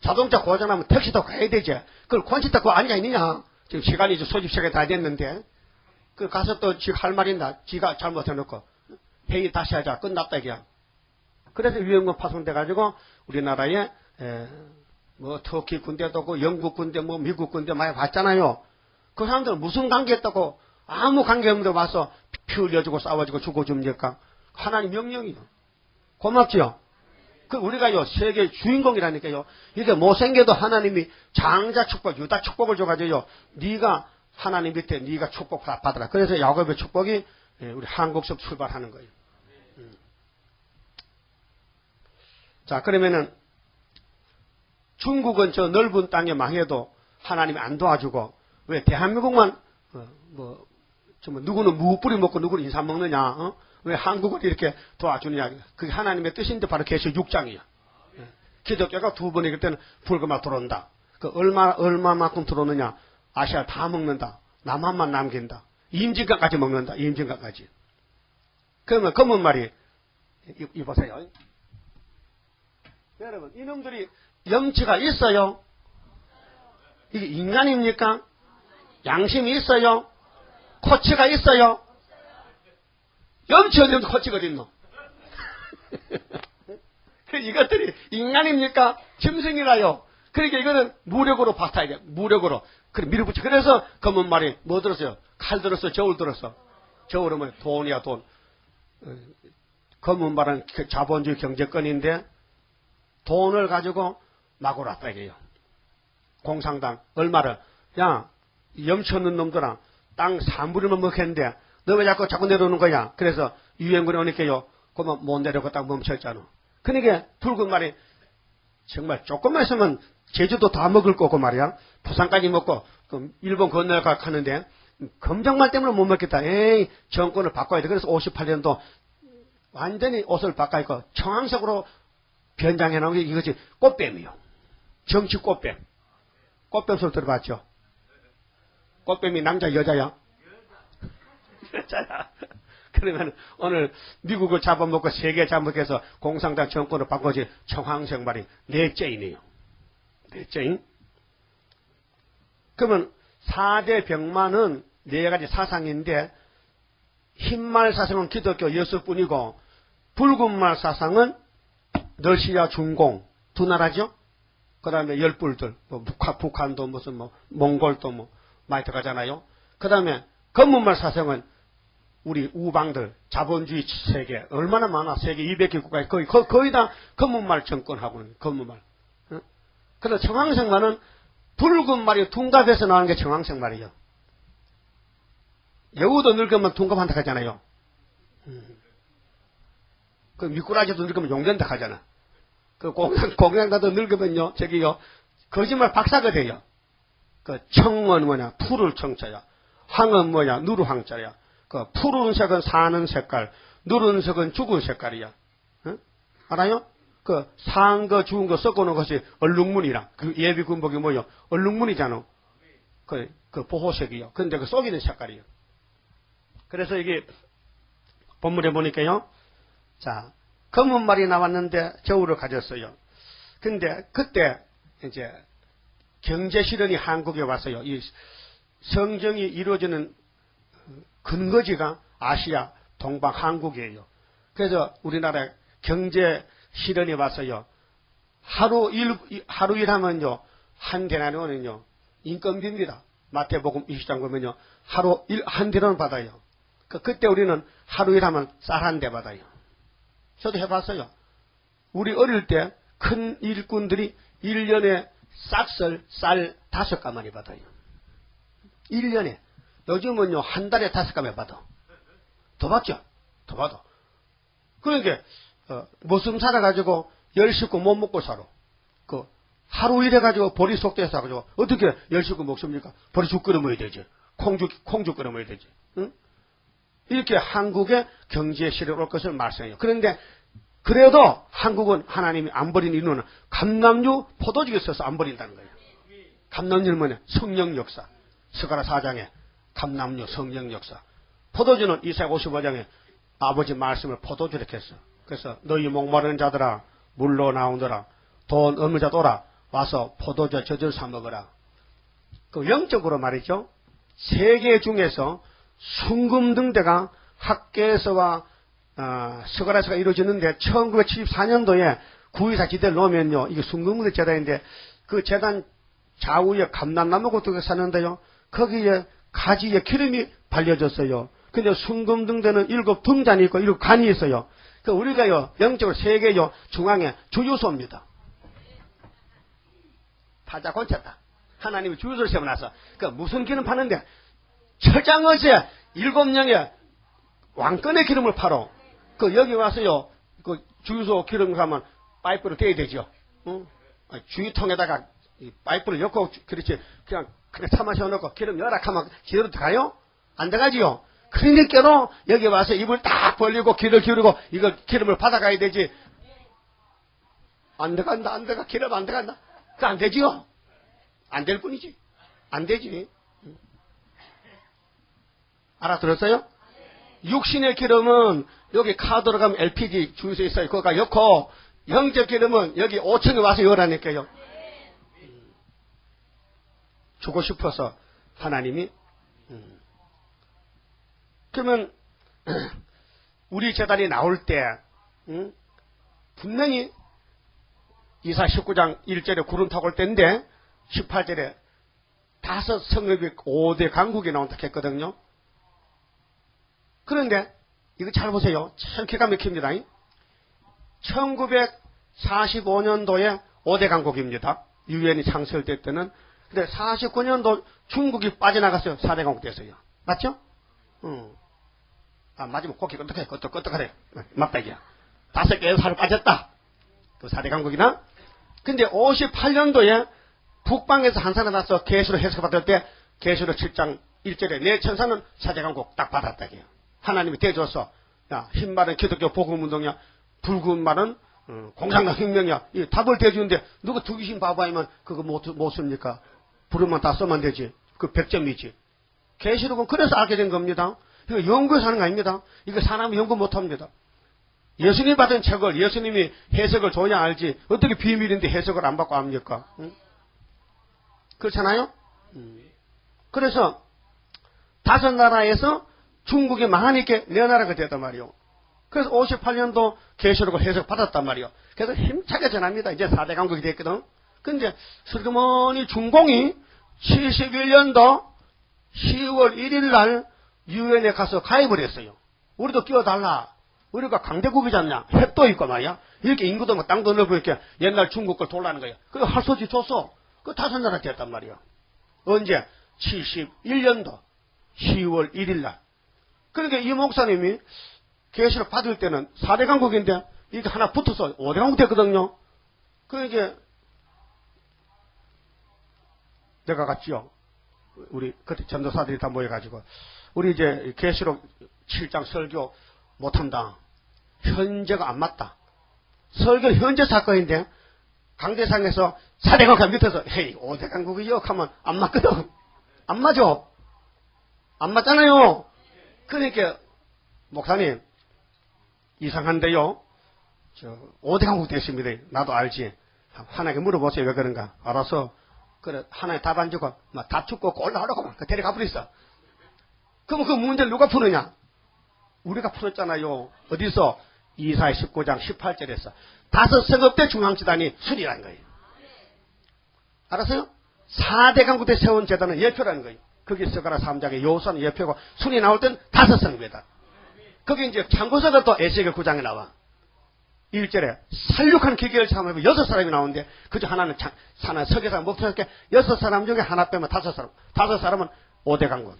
자동차 고장나면 택시도 가야 되지. 그걸 관심 타고 앉아있느냐. 지금 시간이 이제 소집 시간이 다 됐는데 그 가서 또 지가 할 말이 있나. 지가 잘못해놓고 회의 다시 하자. 끝났다 이게. 그래서 위험군 파송돼가지고 우리나라에 뭐 터키 군대도 있고 영국 군대 뭐 미국 군대 많이 봤잖아요. 그 사람들은 무슨 관계했다고 아무 관계 없는데 와서 피 흘려주고 싸워주고 죽어줍니까? 하나님 명령이요. 고맙지요. 그 우리가요 세계 주인공이라니까요. 이게 못생겨도 하나님이 장자 축복, 유다 축복을 줘가지고요. 네가 하나님 밑에 네가 축복 받아라. 그래서 야곱의 축복이 우리 한국에서 출발하는 거예요. 자, 그러면은 중국은 저 넓은 땅에 망해도 하나님이 안 도와주고 왜 대한민국만 누구는 무뿌리 먹고 누구는 인삼 먹느냐? 왜 한국을 이렇게 도와주느냐? 그게 하나님의 뜻인데 바로 계시 6장이야. 기독교가 두 번이 그때는 불금만 들어온다. 그 얼마만큼 들어오느냐? 아시아 다 먹는다. 남한만 남긴다. 임진강까지 먹는다. 임진강까지. 그러면 검은 말이 이보세요. 여러분 이놈들이 염치가 있어요? 이게 인간입니까? 양심이 있어요? 코치가 있어요? 염치 없는 코치가 어딨노? 이것들이 인간입니까? 짐승이라요. 그러니까 이거는 무력으로 바타야 돼. 무력으로. 그래, 밀어붙여. 그래서 검은 말이 뭐 들었어요? 칼 들었어? 저울 들었어? 저울은 뭐 돈이야, 돈. 검은 말은 자본주의 경제권인데 돈을 가지고 막으러 왔다 이게요. 공산당 얼마를 야 염치 없는 놈들아 땅 3분이면 먹겠는데 너 왜 자꾸 내려오는 거냐. 그래서 유엔군이 오니까요. 그러면 못 내려오고 딱 멈췄잖아. 그러니까 붉은 말이 정말 조금만 있으면 제주도 다 먹을 거고 말이야. 부산까지 먹고 일본 건너가 하는데 검정말 때문에 못 먹겠다. 에이 정권을 바꿔야 돼. 그래서 58년도 완전히 옷을 바꿔입고 청황색으로 변장해 놓은 게 이것이 꽃뱀이요. 정치 꽃뱀. 꽃뱀 소리 들어봤죠? 꽃뱀이 남자 여자야? 여자야. 그러면 오늘 미국을 잡아먹고 세계 잡아먹어서 공산당 정권을 바꿔지 청황색 말이 넷째이네요. 넷째인? 그러면 4대 병마는 4가지 사상인데 흰말 사상은 기독교 6뿐이고 붉은말 사상은 러시아, 중공 두 나라죠. 그 다음에 열불들, 뭐 북한도 무슨 뭐 몽골도 뭐 많이 들어가잖아요. 그 다음에 검은말 사상은 우리 우방들 자본주의 세계 얼마나 많아. 세계 200개 국가에 거의 다 검은말 정권하고는 검은말. 어? 그래서 청황색 말은 붉은 말이 둔갑해서 나오는 게 청황색 말이에요. 여우도 늙으면 둔갑한다 하잖아요. 그 미꾸라지도 늙으면 용된다 하잖아. 그 공양가도 늙으면요, 저기요, 거짓말 박사가 돼요. 그 청은 뭐냐, 푸를 청자야. 황은 뭐냐, 누르황자야. 그 푸른색은 사는 색깔, 누른색은 죽은 색깔이야. 응? 알아요? 그 산 거 죽은 거 섞어놓은 것이 얼룩무늬라. 그 예비 군복이 뭐요? 얼룩무늬잖아. 그 보호색이요. 근데 그 속이는 색깔이요. 그래서 이게 본문에 보니까요. 자, 검은 말이 나왔는데 저울을 가졌어요. 근데 그때 이제 경제실현이 한국에 왔어요. 이 성경이 이루어지는 근거지가 아시아, 동방, 한국이에요. 그래서 우리나라 경제실현이 왔어요. 하루 일하면요, 한 데나리온은요, 인건비입니다. 마태복음 20장 보면요, 한 데나리온 받아요. 그때 우리는 하루 일하면 쌀 한 대 받아요. 저도 해봤어요. 우리 어릴 때 큰 일꾼들이 1년에 쌀 5가마니 받아요. 1년에. 요즘은요, 한 달에 5가마 받아. 더 받죠? 더 받아. 그러니까, 모슴 살아가지고 10식구 못 먹고 살아. 하루 일해가지고 벌이 속돼서 가지고 어떻게 열식구 먹습니까? 벌이 죽 끓여 먹어야 되지. 콩죽 끓여 먹어야 되지. 응? 이렇게 한국의 경제에 실효가 올 것을 말씀해요. 그런데 그래도 한국은 하나님이 안 버린 이유는 감남류 포도주에 있어서 안 버린다는 거예요. 감남류는 뭐냐? 성령 역사. 스가랴 4장에 감남류 성령 역사. 포도주는 이사야 55장에 아버지 말씀을 포도주로 했어. 그래서 너희 목마른 자들아 물로 나오너라. 돈 없는 자도 오라. 와서 포도주 젖을 사 먹어라. 그 영적으로 말이죠. 세계 중에서 순금등대가 학계에서와 스가랴서가 이루어졌는데 1974년도에 구의사 지대를 놓으면요. 이게 순금등대 재단인데 그 재단 좌우에 감람나무 같은 거 사는데요. 거기에 가지에 기름이 발려졌어요. 근데 순금등대는 7등잔이 있고 7간이 있어요. 그 우리가요 영적으로 세계요 중앙에 주유소입니다. 파자 곤쳤다. 하나님이 주유소를 세워놔서 그 무슨 기름 파는데 철장어제 7명의 왕권의 기름을 팔어. 그 여기 와서요 그 주유소 기름 가면 파이프로 대야 되죠. 응? 주유통에다가 이 파이프를 엮고 그렇지 그냥 차 마셔놓고 기름 열악하면 기름 들어가요? 안 들어가지요. 그러니까로 여기 와서 입을 딱 벌리고 귀를 기울이고 이거 기름을 받아가야 되지. 안 들어간다 안 들어가 기름 안 들어간다. 그 안 되지요. 안 될 뿐이지. 안 되지. 알아들었어요? 육신의 기름은 여기 카드로 가면 LPG 주유소에 있어요. 그거가 넣고 영적 기름은 여기 5층에 와서 열라니까요. 주고 싶어서 하나님이 그러면 우리 재단이 나올 때 분명히 이사 19장 1절에 구름 타고 올 때인데 18절에 5 성읍이 5대 강국이 나온다 했거든요. 그런데 이거 잘 보세요. 참 기가 막힙니다. 1945년도에 5대 강국입니다. 유엔이 창설될 때는. 근데 49년도 중국이 빠져나갔어요. 4대 강국 됐어요. 맞죠? 맞으면 고기 끄떡하래. 맞다 이게. 5개의 살을 빠졌다. 그 4대 강국이나. 근데 58년도에 북방에서 한 사람 나서 계시로 해석받을 때 계시로 7장 1절에 내 천사는 4대 강국 딱 받았다 이게요. 하나님이 대줘서 야 흰말은 기독교 복음운동이야. 붉은 말은 공산당 혁명이야. 이 답을 대주는데 누가 두 귀신 바보 아니면 그거 못 씁니까? 부르면 다 써만 되지. 그 100점이지. 계시록은 그래서 알게 된 겁니다. 이거 연구해서 하는 거 아닙니다. 이거 사람이 연구 못합니다. 예수님 받은 책을 예수님이 해석을 줘야 알지 어떻게 비밀인데 해석을 안 받고 합니까? 응? 그렇잖아요? 그래서 5 나라에서 중국이 많으니까 내 나라가 됐단 말이요. 그래서 58년도 계시록을 해석 받았단 말이요. 그래서 힘차게 전합니다. 이제 4대 강국이 됐거든. 근데 슬그머니 중공이 71년도 10월 1일 날 유엔에 가서 가입을 했어요. 우리도 끼워달라. 우리가 강대국이잖냐. 핵도 있고 말이야. 이렇게 인구도 뭐 땅도 넓고 이렇게 옛날 중국 걸 돌라는 거야. 그거 할 소지 줬어. 그 5 나라 됐단 말이야. 언제? 71년도 10월 1일 날. 그러니까 이 목사님이 계시를 받을 때는 4대 강국인데 이게 하나 붙어서 5대 강국 됐거든요. 그러니까 내가 갔지요. 우리 그때 전도사들이 다 모여가지고 우리 이제 계시록 7장 설교 못한다. 현재가 안 맞다. 설교 현재 사건인데 강대상에서 4대 강국 밑에서 헤이 5대 강국이요 하면 안 맞거든. 안 맞아. 안 맞잖아요. 그러니까 목사님 이상한데요. 5대 강국 됐습니다. 나도 알지. 하나님께 물어보세요. 왜 그런가. 알아서 그래 하나님 답 안 주고 막 답 죽고 꼴라하라고 막 데려가 버렸어. 그러면 그 문제를 누가 푸느냐? 우리가 풀었잖아요. 어디서? 이사야 19장 18절에서 5 성읍대 중앙재단이 순이라는 거예요. 알았어요? 4대 강국대 세운 재단은 예표라는 거예요. 거기 스가랴 3장에 여호수아는 예표고 순이 나올 땐 5 성읍이다. 거기 이제 참고서가 또 에스겔 9장에 나와. 1절에 살육한 기계를 참으면 6사람이 나오는데 그중 하나는 사나 석유사람 목표였게 6사람 중에 하나 빼면 5사람. 5사람은 5대 강국.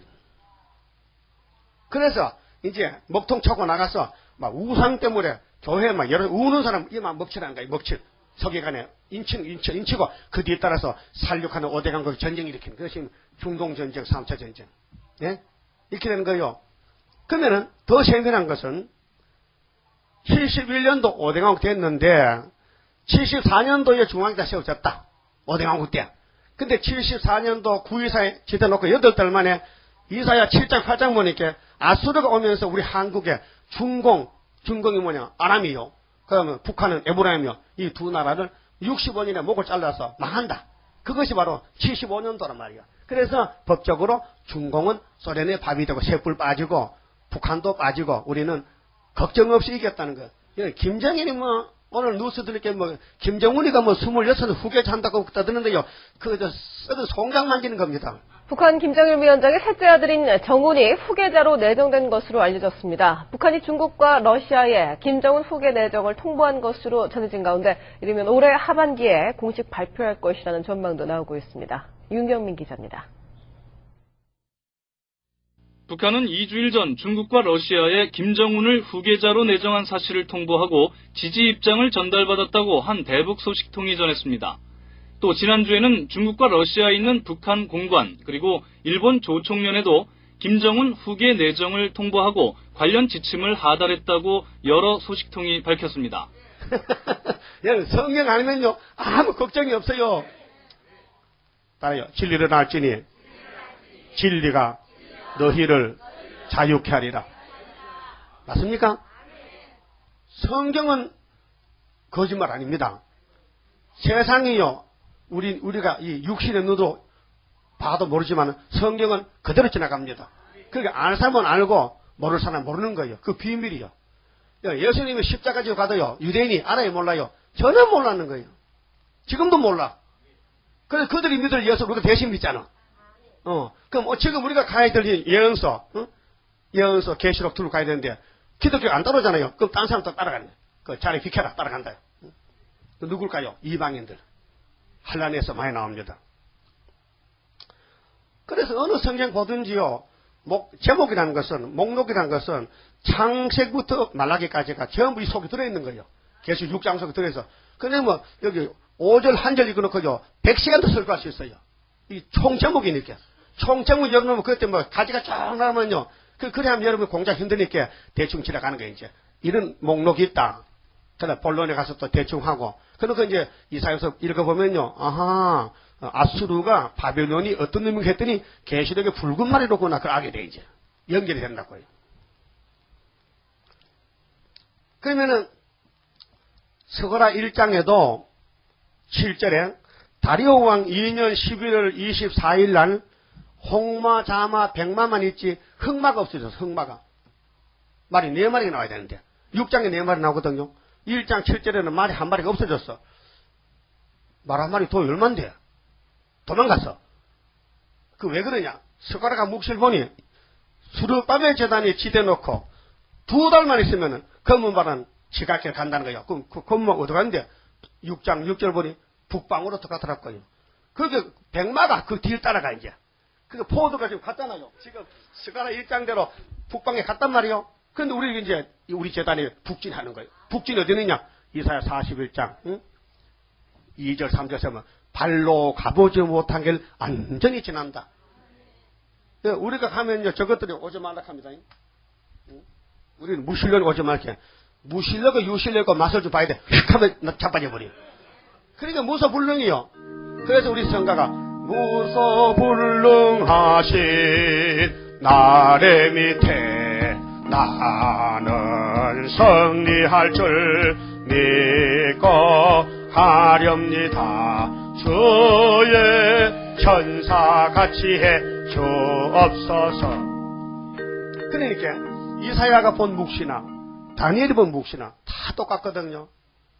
그래서 이제 먹통 차고 나가서 막 우상 때문에 교회에 막 여러 우는 사람 이만 먹칠하는 거예요. 먹칠. 서기관에 인치고 그 뒤에 따라서 살육하는 5대 강국 전쟁 일으키는 그것이 중동전쟁, 3차 전쟁. 예? 이렇게 되는 거예요. 그러면은 더 생생한 것은 71년도 5대 강국 됐는데 74년도에 중앙이 다 세워졌다. 5대 강국 때. 근데 74년도 9.24에 지대 놓고 8달 만에 이사야 7장 8장 보니까 아수르가 오면서 우리 한국에 중공이 뭐냐? 아람이요. 그러면 북한은 에브라임이요. 이 두 나라를 65년에 목을 잘라서 망한다. 그것이 바로 75년도란 말이야. 그래서 법적으로 중공은 소련의 밥이 되고 셋불 빠지고 북한도 빠지고 우리는 걱정 없이 이겼다는 거야. 김정일이 뭐 오늘 뉴스 들을게 뭐 김정은이가 뭐 26 후계 잔다고 떠드는데요. 그저 써도 송장 만지는 겁니다. 북한 김정일 위원장의 셋째 아들인 정훈이 후계자로 내정된 것으로 알려졌습니다. 북한이 중국과 러시아에 김정은 후계 내정을 통보한 것으로 전해진 가운데 이르면 올해 하반기에 공식 발표할 것이라는 전망도 나오고 있습니다. 윤경민 기자입니다. 북한은 2주일 전 중국과 러시아에 김정은을 후계자로 내정한 사실을 통보하고 지지 입장을 전달받았다고 한 대북 소식통이 전했습니다. 또 지난주에는 중국과 러시아에 있는 북한 공관 그리고 일본 조총련에도 김정은 후계 내정을 통보하고 관련 지침을 하달했다고 여러 소식통이 밝혔습니다. 성경 아니면요 아무 걱정이 없어요. 따라요. 진리를 알지니 진리가 너희를 자유케 하리라. 맞습니까? 성경은 거짓말 아닙니다. 세상이요. 우리가 이 육신의 눈으로 봐도 모르지만 성경은 그대로 지나갑니다. 그러니까 아는 사람은 알고 모르는 사람은 모르는 거예요. 그 비밀이요. 예수님이 십자가 지고 가도요. 유대인이 알아요 몰라요? 전혀 몰랐는 거예요. 지금도 몰라. 그래서 그들이 믿을 예수를 우리가 대신 믿잖아. 그럼 지금 우리가 가야 될 예언서, 예언서 계시록 들고 가야 되는데 기독교 안 따라오잖아요. 그럼 딴 사람 또 따라가네. 그 자리 비켜라 따라간다. 누굴까요? 이방인들. 한란에서 많이 나옵니다. 그래서 어느 성경 보든지요. 제목이라는 것은 목록이라는 것은 창세기부터 말라기까지가 전부 이 속에 들어있는 거예요. 계시 6장 속에 들어있어. 근데 뭐 여기 5절 한 절 읽어놓고요. 100시간도 설교할 수 있어요. 이 총제목이니까. 총제목 읽어놓으면 그때 뭐 가지가 쫙 나오면요. 그래 하면 여러분 공작 힘드니까 대충 지나가는 거예요. 이제 이런 목록이 있다. 그다음 본론에 가서 또 대충 하고. 그러니까 이제 이사야서 읽어보면요. 아하, 아수르가 바벨론이 어떤 놈인가 했더니 계시록의 붉은 말이로구나. 그걸 알게 돼 이제. 연결이 된다고요. 그러면은 스가랴 1장에도 7절에 다리오 왕 2년 11월 24일 날 홍마, 자마, 백마만 있지 흑마가 없어졌어. 흑마가. 말이 4마리가 나와야 되는데 6장에 4마리 나오거든요. 1장 7절에는 말이 한 마리가 없어졌어. 말 한 마리 더 얼만데 도망갔어. 그 왜 그러냐. 스가랴가 묵실 보니 수르바벨 재단에 지대놓고 2달만 있으면은 검은발은 지각해 간다는 거예요. 그럼 그 검은 어디 갔는데 6장 6절 보니 북방으로 들어가더라고요. 그게 백마가 그 뒤를 따라가 이제. 그 포도가 지금 갔잖아요. 지금 스가랴 1장대로 북방에 갔단 말이요. 그런데 우리 이제 우리 재단에 북진하는 거예요. 북진 어디 있느냐? 이사야 41장 2절 3절 보면 발로 가보지 못한 길 안전히 지난다. 우리가 가면요 저것들이 오지 말라 합니다. 우리는 무실력 오지 말게. 무실력과 유실력과 맛을 좀 봐야 돼. 휙 하면 자빠져 버려. 그러니까 무소불능이요. 그래서 우리 성가가 무소불능하신 나래 밑에 나는 승리할 줄 믿고 가렵니다. 주의 천사같이 해 주옵소서. 그러니까 이사야가 본 묵시나 다니엘이 본 묵시나 다 똑같거든요.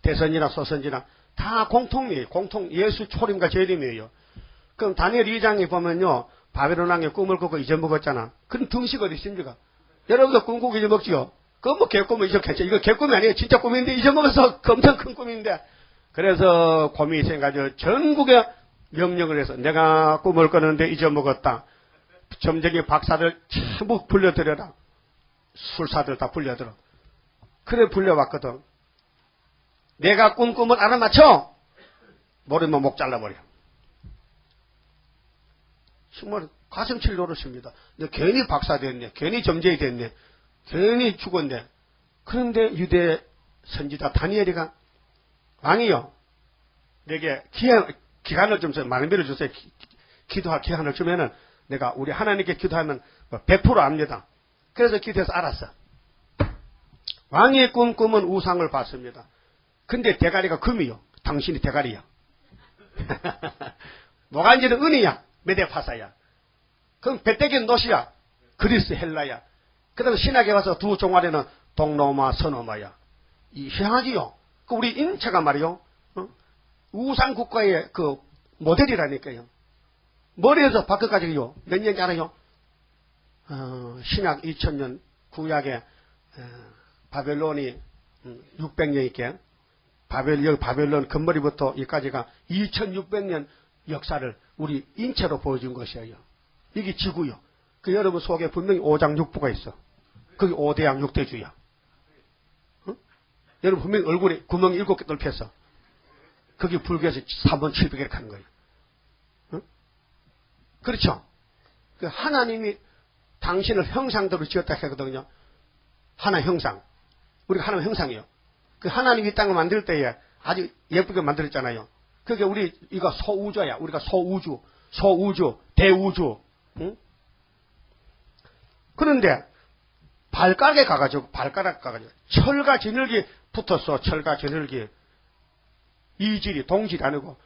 대선이나 소선지나 다 공통이에요. 공통 예수 초림과 재림이에요. 그럼 다니엘 2장에 보면요. 바벨론 왕의 꿈을 꾸고 잊어먹었잖아. 그럼 등식 어디 있습니까? 여러분도 꿈 꾸고 잊어먹지요? 그건 뭐 개꿈을 잊었겠죠. 이거 개꿈이 아니에요. 진짜 꿈인데 잊어먹어서 엄청 큰 꿈인데. 그래서 고민이 생겨가지고 전국에 명령을 해서 내가 꿈을 꿨는데 잊어먹었다. 점쟁이 박사들 전부 불려들여라. 술사들 다 불려들어. 그래 불려왔거든. 내가 꾼 꿈을 알아맞혀. 모르면 목 잘라버려. 정말 가슴 칠 노릇입니다. 괜히 박사 됐네. 괜히 점쟁이 됐네. 괜히 죽었네. 그런데 유대 선지자 다니엘이가 왕이요. 내게 기간을 좀 많은 비를 주세요. 기도할 기간을 주면은 내가 우리 하나님께 기도하면 100% 압니다. 그래서 기도해서 알았어. 왕의 꿈은 우상을 봤습니다. 근데 대가리가 금이요. 당신이 대가리야. 모간지는 은이야. 메데파사야. 그럼 배때기는 노시야. 그리스 헬라야. 그 다음에 신학에 와서 두 종아리는 동로마 서노마야. 이상하지요. 그 우리 인체가 말이요. 우상 국가의 그 모델이라니까요. 머리에서 발끝까지요. 몇 년인지 알아요? 신약 2000년, 구약에 바벨론이 600년 있게 바벨론 근머리부터 여기까지가 2600년 역사를 우리 인체로 보여준 것이에요. 이게 지구요. 그 여러분 속에 분명히 5장 6부가 있어. 그게 5대양 6대주야. 응? 여러분 분명히 얼굴에 구멍이 7개 넓혔어. 그게 불교에서 3번 700일 하는 거예요. 응? 그렇죠? 그 하나님이 당신을 형상대로 지었다 하거든요. 하나 형상. 우리가 하나님 형상이에요. 그 하나님이 이 땅을 만들 때에 아주 예쁘게 만들었잖아요. 그게 이거 소우주야. 우리가 소우주, 대우주. 응? 그런데 발가락에 가가지고 철과 진흙이 붙었어. 철과 진흙이. 이질이 동질이 아니고.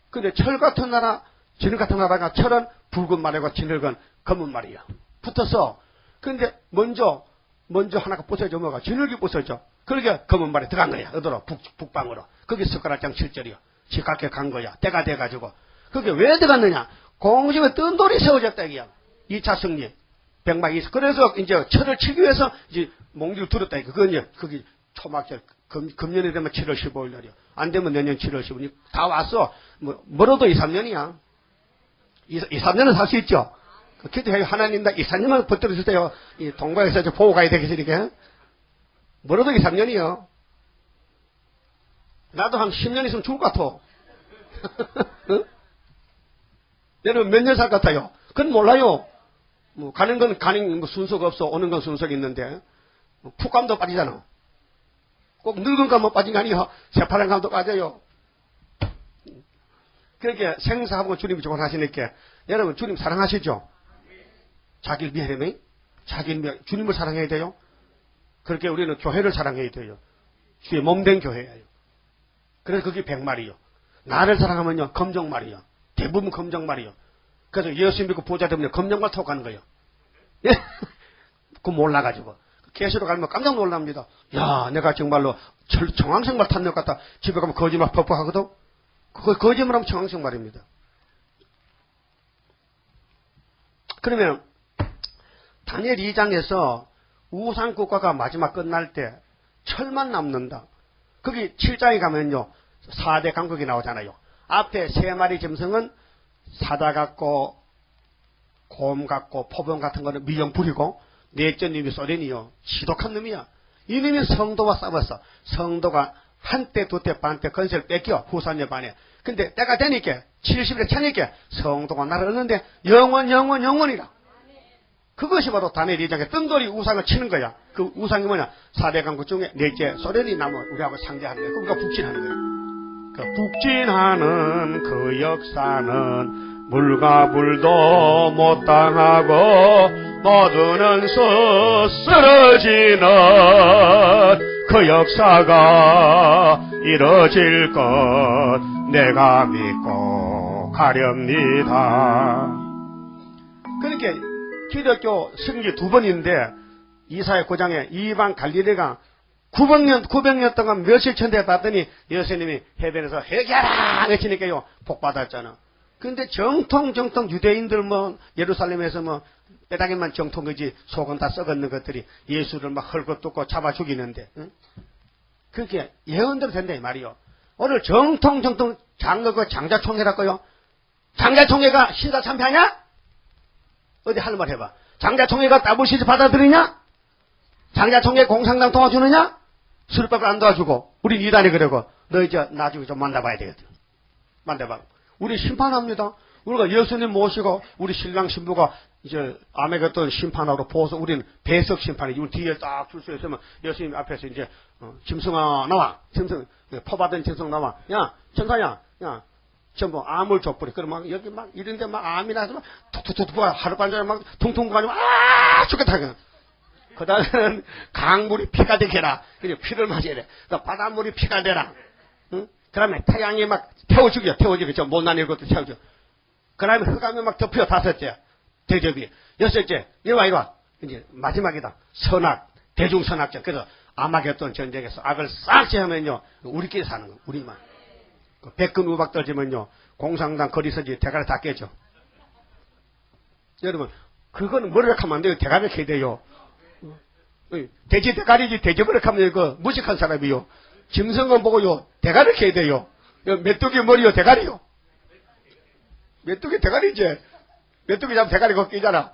근데 철 같은 나라, 진흙 같은 나라가 철은 붉은 말이고 진흙은 검은 말이야. 붙었어. 그런데 먼저 하나가 부서져 뭐가 진흙이 부서져. 그러게 검은 말이 들어간 거야. 어디로? 북방으로. 거기 숟가락장 7절이요. 지각게 간 거야. 때가 돼가지고. 그게 왜 들어갔느냐? 공중에 뜬 돌이 세워졌다 이게야. 2차 승리. 백막 2차. 그래서 이제 철을 치기 위해서 이제 몽디를 들었다 이거. 그건 이제 거기 초막절 금년이 되면 7월 15일 날이요. 안 되면 내년 7월 15일. 다 왔어. 멀어도 2, 3년이야. 2, 3년은 살 수 있죠. 기도해요. 하나님 나 2, 3년만 버텨 주세요. 이 동방에서 이제 보고 가야 되겠으니까. 멀어도 2, 3년이요. 나도 한 10년 있으면 죽을 것 같아. 응? 여러분 몇 년 살 것 같아요? 그건 몰라요. 가는 건 순서가 없어. 오는 건 순서가 있는데. 푹감도 빠지잖아. 꼭 늙은 감만 빠진 게 아니야. 새파란 감도 빠져요. 그렇게 생사하고 주님이 조언하시니까 여러분 주님 사랑하시죠? 자기를 미해라며? 자기를 미해 주님을 사랑해야 돼요? 그렇게 우리는 교회를 사랑해야 돼요. 주의 몸된 교회예요. 그래서 그게 100마리요. 나를 사랑하면요 검정말이요. 대부분 검정말이요. 그래서 예수 믿고 보좌 되면 검정말 타고 가는 거예요. 예? 그거 몰라가지고 계시로 가면 깜짝 놀랍니다. 야, 내가 정말로 청황색말 탔는 것 같다. 집에 가면 거짓말 퍽퍽하거든. 그거 거짓말하면 청황색 말입니다. 그러면 다니엘 2장에서 우상국가가 마지막 끝날 때 철만 남는다. 거기 7장에 가면요 4대 강국이 나오잖아요. 앞에 3마리 짐승은 사자 같고 곰 같고 포범 같은 거는 미영 부리고 넷째 놈이 소련이요. 지독한 놈이야. 이 놈이 성도와 싸웠어. 성도가 한때 두때 반때 건세를 뺏겨 후사녀 반에. 근데 때가 되니까 70일에 차니까 성도가 나를 얻는데 영원이라. 그것이 바로 다니엘 2장에 뜬돌이 우상을 치는 거야. 그 우상이 뭐냐? 4대 강국 중에 넷째 소련이 남아 우리하고 상대하는 거야. 그러니까 북진하는 거야. 그 북진하는 그 역사는 물과 불도 못 당하고 모두는 쓰러지는 그 역사가 이뤄질 것 내가 믿고 가렵니다. 그렇게 기독교 승리 2번인데 이사야 9장에 이방 갈릴리가 900년 동안 몇십 천대 봤더니 예수님이 해변에서 회개하라 외치니까요 복받았잖아. 근데 정통 유대인들 예루살렘에서 빼다기만 정통이지 속은 다 썩었는 것들이 예수를 막 헐것 뜯고 잡아 죽이는데 응? 그렇게 예언대로 된다 이 말이요. 오늘 정통 장로가 장자총회랄까요? 장자총회가 신사 참패하냐? 어디 할 말 해봐. 장자총회가 더블시즈 받아들이냐? 장자총회 공산당 도와주느냐? 술밥을 안 도와주고 우린 이단이 그러고 너 이제 나중에 좀 만나봐야 되거든. 만대방. 우리 심판합니다. 우리가 예수님 모시고 우리 신랑 신부가 이제 아메겟돈 심판하러 보서 우리는 배석 심판이지. 우리 뒤에 딱 줄 서 있으면 예수님 앞에서 이제 짐승아 나와. 짐승 퍼받은 짐승 나와. 야 천사야 야 전부 암을 줘버려. 그러면 여기 막 이런데 막 암이 나서 막 툭툭툭 하룻밤에 막 퉁퉁 가지고 죽겠다. 그 다음에는 강물이 피가 되게라. 피를 마셔야 돼. 바닷물이 피가 되라. 응? 그 다음에 태양이 막 태워 죽여. 저 못난 일것도 태워 죽여. 그 다음에 흑암이 막 덮여. 다섯째 대접이. 여섯째 이리 와. 이제 마지막이다. 선악 대중선악전. 그래서 아마겟돈 전쟁에서 악을 싹 제하면요 우리끼리 사는 거. 우리만. 백근 우박 떨지면요 공산당 거리서지 대가리 다 깨져. 여러분 그거는 머리를 하면 안 돼요. 대가리 캐야 돼요. 돼지 대가리지 돼지머리 하면 그 무식한 사람이요. 짐승은 보고요 대가리 캐야 돼요. 메뚜기 머리요 대가리요. 메뚜기 대가리지. 메뚜기 잡으면 대가리 그거 끼잖아.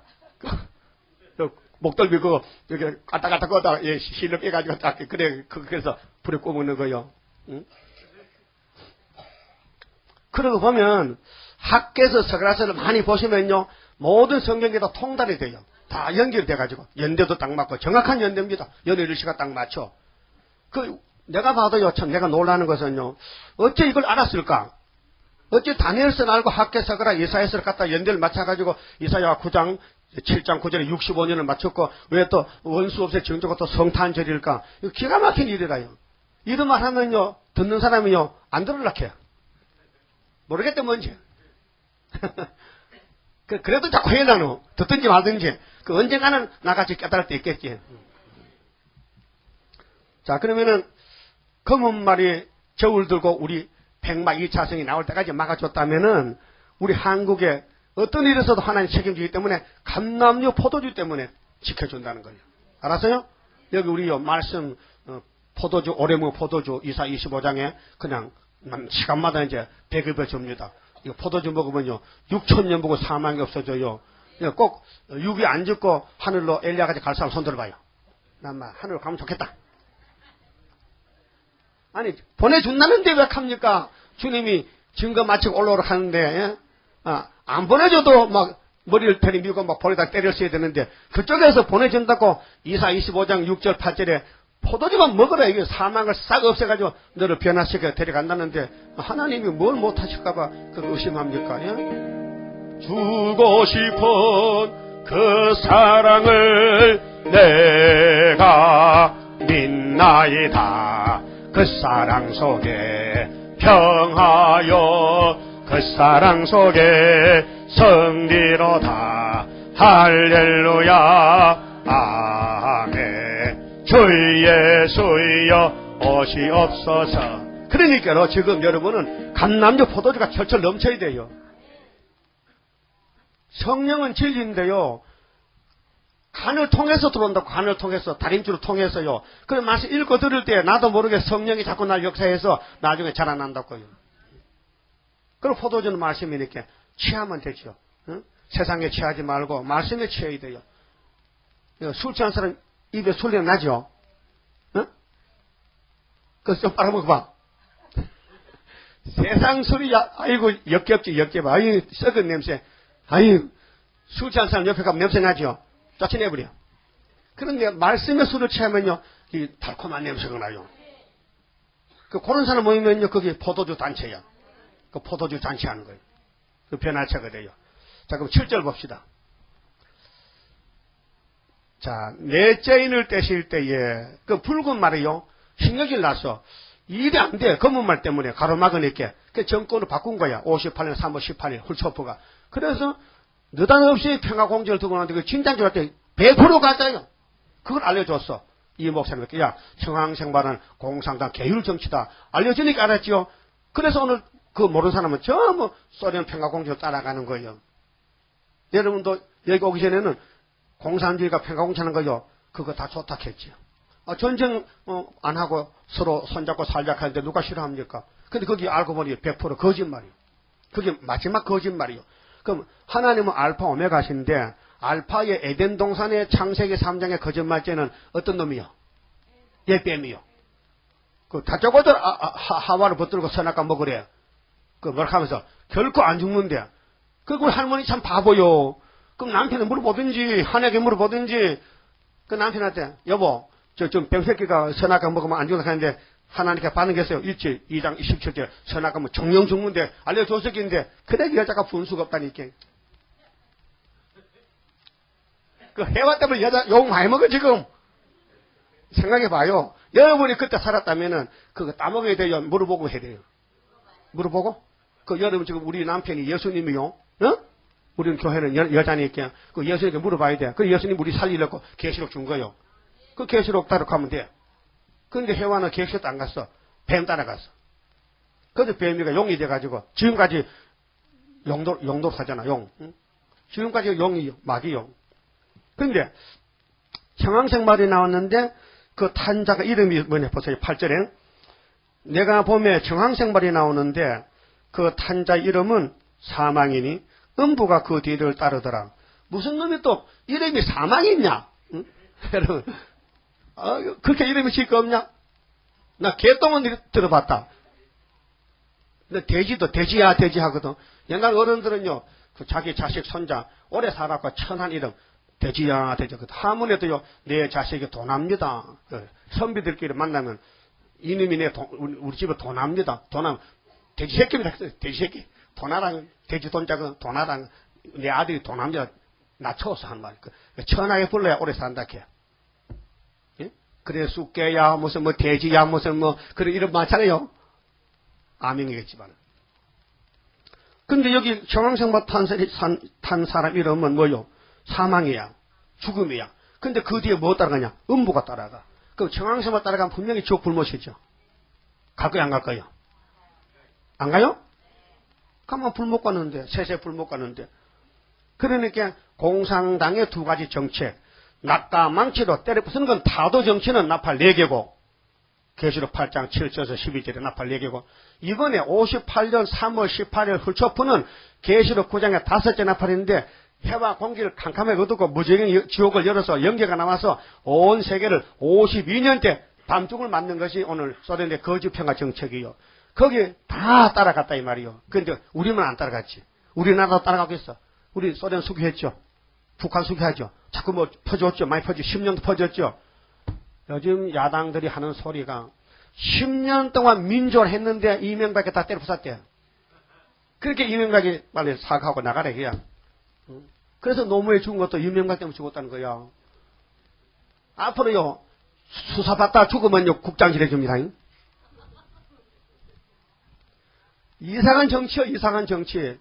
목덜미 그거 여기 까딱까딱 거다 실로 빼가지고 딱 그래 그래서 불에 꼬먹는 거요. 응? 그러고 보면 학계에서 서그라스를 많이 보시면요 모든 성경에 다 통달이 돼요. 다 연결돼가지고 연대도 딱 맞고 정확한 연대입니다. 연일시가 딱 맞춰. 그 내가 봐도요 참 내가 놀라는 것은요 어째 이걸 알았을까? 어째 다니엘서는 알고 학계서그라 이사야서를 갖다 연대를 맞춰가지고 이사야 9장 7장 9절에 65년을 맞췄고 왜 또 원수 없애 정조가 또 성탄절일까? 이거 기가 막힌 일이라요. 이런 말 하면요 듣는 사람이요 안 들으려고 해요. 모르겠다 뭔지. 그래도 자꾸 해야 나노. 듣든지 말든지. 언젠가는 나같이 깨달을 때 있겠지. 자 그러면은 검은 말이 저울 들고 우리 백마 2차성이 나올 때까지 막아줬다면은 우리 한국에 어떤 일에서도 하나님 책임지기 때문에 감남류 포도주 때문에 지켜준다는 거예요. 알았어요? 여기 우리 말씀 포도주 오래무 포도주 이사 25장에 그냥 시간마다 이제 배급해 줍니다. 이거 포도주 먹으면요 6,000년 보고 사망이 없어져요. 꼭 육이 안 죽고 하늘로 엘리야까지 갈 사람 손 들어봐요. 난 막 하늘로 가면 좋겠다. 아니 보내준다는데 왜 갑니까? 주님이 증거 마치고 올라오러 가는데 안 보내줘도 막 머리를 들이밀고 막 볼에다 때렸어야 되는데 그쪽에서 보내준다고 이사 25장 6절 8절에 포도주만 먹으라 이게 사망을 싹 없애가지고 너를 변화시켜 데려간다는데 하나님이 뭘 못하실까봐 그걸 의심합니까? 예? 주고 싶은 그 사랑을 내가 믿나이다. 그 사랑 속에 평하여 그 사랑 속에 성리로다. 할렐루야 아멘. 주 예수여 오시옵소서. 그러니까요 지금 여러분은 감남주 포도주가 철철 넘쳐야 돼요. 성령은 진리인데요 간을 통해서 들어온다고. 간을 통해서 다림줄을 통해서요. 그 말씀 읽고 들을 때 나도 모르게 성령이 자꾸 날 역사해서 나중에 자라난다고요. 그리고 포도주는 말씀이니까 취하면 되죠. 응? 세상에 취하지 말고 말씀에 취해야 돼요. 술 취한 사람 입에 술이 나죠? 응? 그거 좀 빨아먹어봐. 세상 술이 아이고 역겹지 역겹어. 아유 썩은 냄새. 아유 술 취한 사람 옆에 가면 냄새 나죠? 쫓아내버려. 그런데 말씀의 술을 취하면요 이 달콤한 냄새가 나요. 그런 사람 모이면요 거기 포도주 단체야. 그 포도주 잔치하는 거예요. 그 변화체가 돼요. 자 그럼 7절 봅시다. 자 넷째인을 떼실 때에 그 붉은 말이요 신경질 나서 일이 안 돼. 검은 말 때문에 가로막으니까 그 정권을 바꾼 거야. 58년 3월 18일 훌초프가. 그래서 느닷없이 평화공주를 두고 나는데 그 진단줄 할 때 100% 가짜요. 그걸 알려줬어. 이 목사님께 야 청황생발은 공산당 계율 정치다. 알려주니까 알았지요. 그래서 오늘 그 모르는 사람은 전부 소련 평화공주를 따라가는 거예요. 여러분도 여기 오기 전에는 공산주의가 평화공주하는 거요. 그거 다 좋다 했지요. 전쟁 안 하고 서로 손잡고 살자 하는데 누가 싫어합니까? 근데 거기 알고 보니 100% 거짓말이에요. 그게 마지막 거짓말이에요. 그럼 하나님은 알파 오메가신데 알파의 에덴 동산의 창세기 3장의 거짓말죄는 어떤 놈이요? 뱀이요. 그 다짜고들 하와를 붙들고 선악과 먹으래. 그 뭐라 하면서 결코 안 죽는데. 그 할머니 참 바보요. 그럼 남편에 물어보든지 한에게 물어보든지 그 남편한테 여보 좀 병새끼가 선악과 먹으면 안 죽는다 하는데 하나님께 반응했어요. 일제 2장 27절 선악과 뭐 정령 죽는데 알려줬었긴데 그래 여자가 분수가 없다니까. 그 해와 때문에 여자 욕 많이 먹어 지금. 생각해봐요. 여러분이 그때 살았다면은 그거 따먹어야 돼요. 물어보고 해야 돼요. 물어보고? 그 여러분 지금 우리 남편이 예수님이요. 어? 우리는 교회는 여자니까 그 예수님께 물어봐야 돼. 그 예수님 우리 살리려고 계시록 준 거요. 그 계시록 따라가면 돼. 그런데 해와는 계시록도 안 갔어. 뱀 따라갔어. 그래서 뱀이가 용이 돼가지고 지금까지 용도 사잖아. 용. 응? 지금까지 용이요. 마귀요. 그런데 청황색 말이 나왔는데 그 탄자가 이름이 뭐냐 보세요. 8절에 내가 보면 청황색 말이 나오는데 그 탄자 이름은 사망이니 음부가 그 뒤를 따르더라. 무슨 놈이 또 이름이 사망이 있냐? 응? 여러분 그렇게 이름이 질 거 없냐? 나 개똥은 들어봤다. 근데 돼지도 돼지야 돼지 하거든. 옛날 어른들은요 그 자기 자식 손자 오래 살아갖고 천한 이름 돼지야 돼지. 하문에도요 내 자식이 도납니다. 선비들끼리 만나면 이놈이 우리 집에 도납니다. 도납 돼지 새끼입니다. 돼지 새끼. 도나랑 돼지 돈자가 도나랑 내 아들이 도납니다. 낮춰서 한 말. 천하게 불러야 오래 산다 캐. 예? 그래 쑥개야 무슨 뭐 돼지야 무슨 뭐 그런 이름 많잖아요. 아명이겠지만. 근데 여기 청황색마 탄 사람 이름은 뭐요? 사망이야. 죽음이야. 근데 그 뒤에 뭐 따라가냐? 음부가 따라가. 그럼 청황색마 따라가면 분명히 지옥 불못이죠. 갈 거야 안 갈 거야? 안 가요? 가면 불 못 가는데 세세 불 못 가는데. 그러니까 공산당의 두 가지 정책 낙과 망치로 때려 부수는 건 타도 정치는 나팔 4개고 계시록 8장 7절에서 12절에 나팔 4개고 이번에 58년 3월 18일 훌초푸는 계시록 9장에 5째 나팔인데 해와 공기를 캄캄하게 어둡고 무적인 지옥을 열어서 연기가 나와서 온 세계를 52년째 밤중을 맞는 것이 오늘 소련의 거주평화 정책이요. 거기 다 따라갔다 이 말이요. 그런데 우리만 안 따라갔지. 우리나라도 따라가고 있어. 우리 소련 수교했죠. 북한 수교하죠. 자꾸 뭐 퍼줬죠. 많이 퍼지 10년도 퍼졌죠. 요즘 야당들이 하는 소리가 10년 동안 민주화를 했는데 이명박이 다 때려 부쉈대요. 그렇게 이명박이 빨리 사과하고 나가래 그냥. 그래서 노무현 죽은 것도 이명박 때문에 죽었다는 거야. 앞으로요 수사받다 죽으면요 국장실에 줍니다. 이상한 정치요 이상한 정치.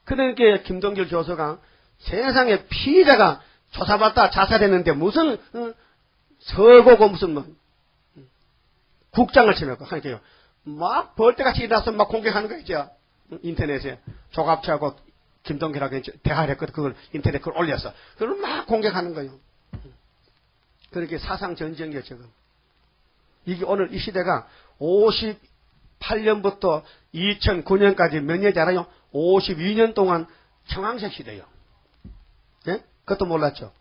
그러니까 김동길 교수가 세상에 피의자가 조사받다 자살했는데 무슨 서고고 무슨 뭐 국장을 치면서 하니까요. 막 벌떼같이 일어나서 막 공격하는 거 있죠. 인터넷에 조갑차하고 김동길하고 대화를 했거든. 그걸 인터넷 그걸 올렸어. 그걸 막 공격하는 거예요. 그렇게 사상 전쟁이에요 지금. 이게 오늘 이 시대가 58년부터 2009년까지 몇 년인지 알아요? 52년 동안 청황색 시대예요. 예? 그것도 몰랐죠.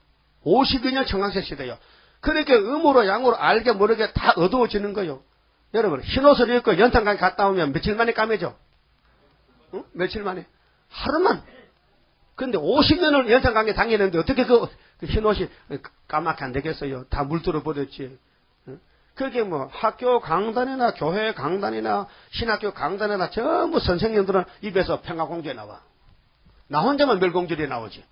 52년 청황색 시대예요. 그러니까 음으로 양으로 알게 모르게 다 어두워지는 거예요. 여러분 흰옷을 입고 연탄강에 갔다 오면 며칠 만에 까매져? 응? 며칠 만에? 하루만. 근데 50년을 연탄강에 당했는데 어떻게 그 흰옷이 까맣게 안 되겠어요? 다 물들어 버렸지. 응? 그게 뭐 학교 강단이나 교회 강단이나 신학교 강단이나 전부 선생님들은 입에서 평화공주에 나와. 나 혼자만 멸공주에 나오지.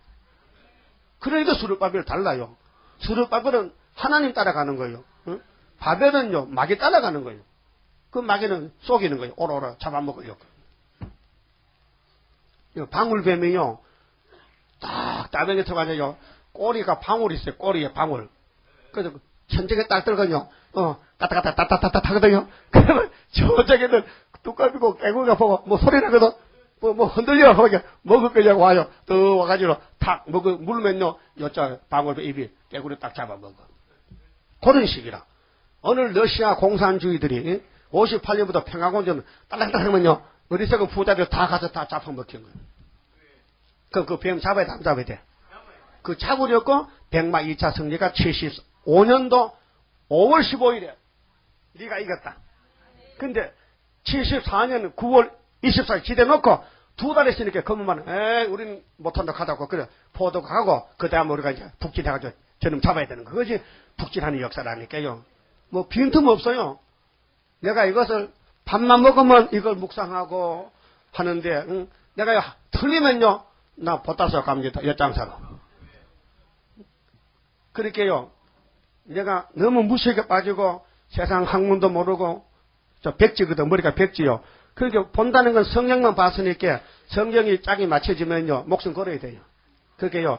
그러니까 수르바벨 달라요. 수르바벨은 하나님 따라가는 거예요. 응? 바벨은요 마귀 따라가는 거예요. 그 마귀는 속이는 거예요. 오로라 잡아먹으려고. 방울뱀이요 딱 따변에 들어가서요 꼬리가 방울이 있어요. 꼬리에 방울. 그래서 천장에 딱 들어가요. 따따따따따따 하거든요. 그러면 저쪽에는 뚜껑이고 깨구리가 보고 뭐 소리 나거든. 뭐 흔들려 보니까 먹을 거냐고 와요. 또 와가지고 탁 물면요 여자 방울뱀 입이 깨구리 딱 잡아먹어. 그런 식이라. 오늘 러시아 공산주의들이 58년부터 평화공주는 딸랑딸랑 하면요 어디서 그 부자들 다 가서 다 잡아먹힌 거예요. 그럼 그 뱀 잡아야 돼, 안 잡아야 돼? 그 잡으려고 백마 2차 승리가 75년도 5월 15일에 네가 이겼다. 근데 74년 9월 24일 기대 놓고 2달 있으니까 그것만 우리는 못한다 하다고 그래 포도 가고 그 다음에 우리가 이제 북진해가지고 저놈 잡아야 되는 거. 그것이 북진하는 역사라니까요. 뭐 빈틈 없어요. 내가 이것을 밥만 먹으면 이걸 묵상하고 하는데 내가 틀리면요 나 보따서 갑니다. 엿장사로. 그렇게요. 내가 너무 무식에 빠지고 세상 학문도 모르고 저 백지거든. 머리가 백지요. 그렇게 본다는 건 성경만 봤으니까 성경이 짝이 맞춰지면요 목숨 걸어야 돼요. 그렇게요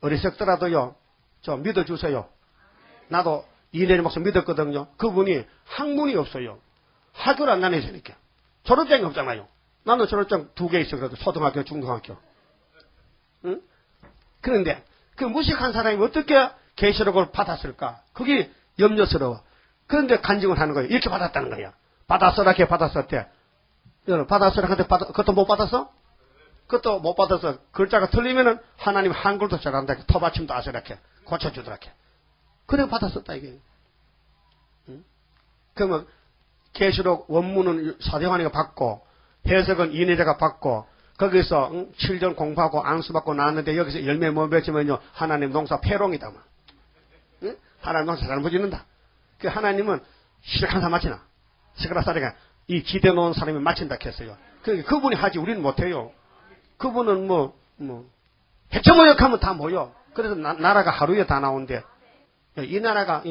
어리석더라도요 좀 믿어주세요. 나도 이내리 목숨 믿었거든요. 그분이 학문이 없어요. 학교를 안 다니시니까 졸업장이 없잖아요. 나는 졸업장 2개 있어. 그래도 초등학교 중등학교. 응? 그런데 그 무식한 사람이 어떻게 계시록을 받았을까? 그게 염려스러워. 그런데 간증을 하는 거예요. 이렇게 받았다는 거야. 받았어라, 걔 받았었대. 받았어라, 근데 그것도 못 받았어? 그것도 못 받아서 글자가 틀리면은 하나님 한글도 잘한다. 토받침도 아시라게 고쳐주더라게. 그래 받았었다 이게. 응? 그러면 계시록 원문은 사대환이가 받고 해석은 이내자가 받고 거기서 7년 공부하고 안수받고 나왔는데 여기서 열매 못 맺으면요 하나님 농사 폐롱이다. 응? 하나님 농사 잘못 짓는다. 그 하나님은 시작한 사람 마치나 시그라사리가 이 기대 놓은 사람이 마친다 했어요. 그분이 하지 우리는 못해요. 그분은 해처 모욕하면 다 모여. 그래서 나라가 하루에 다 나오는데 이 나라가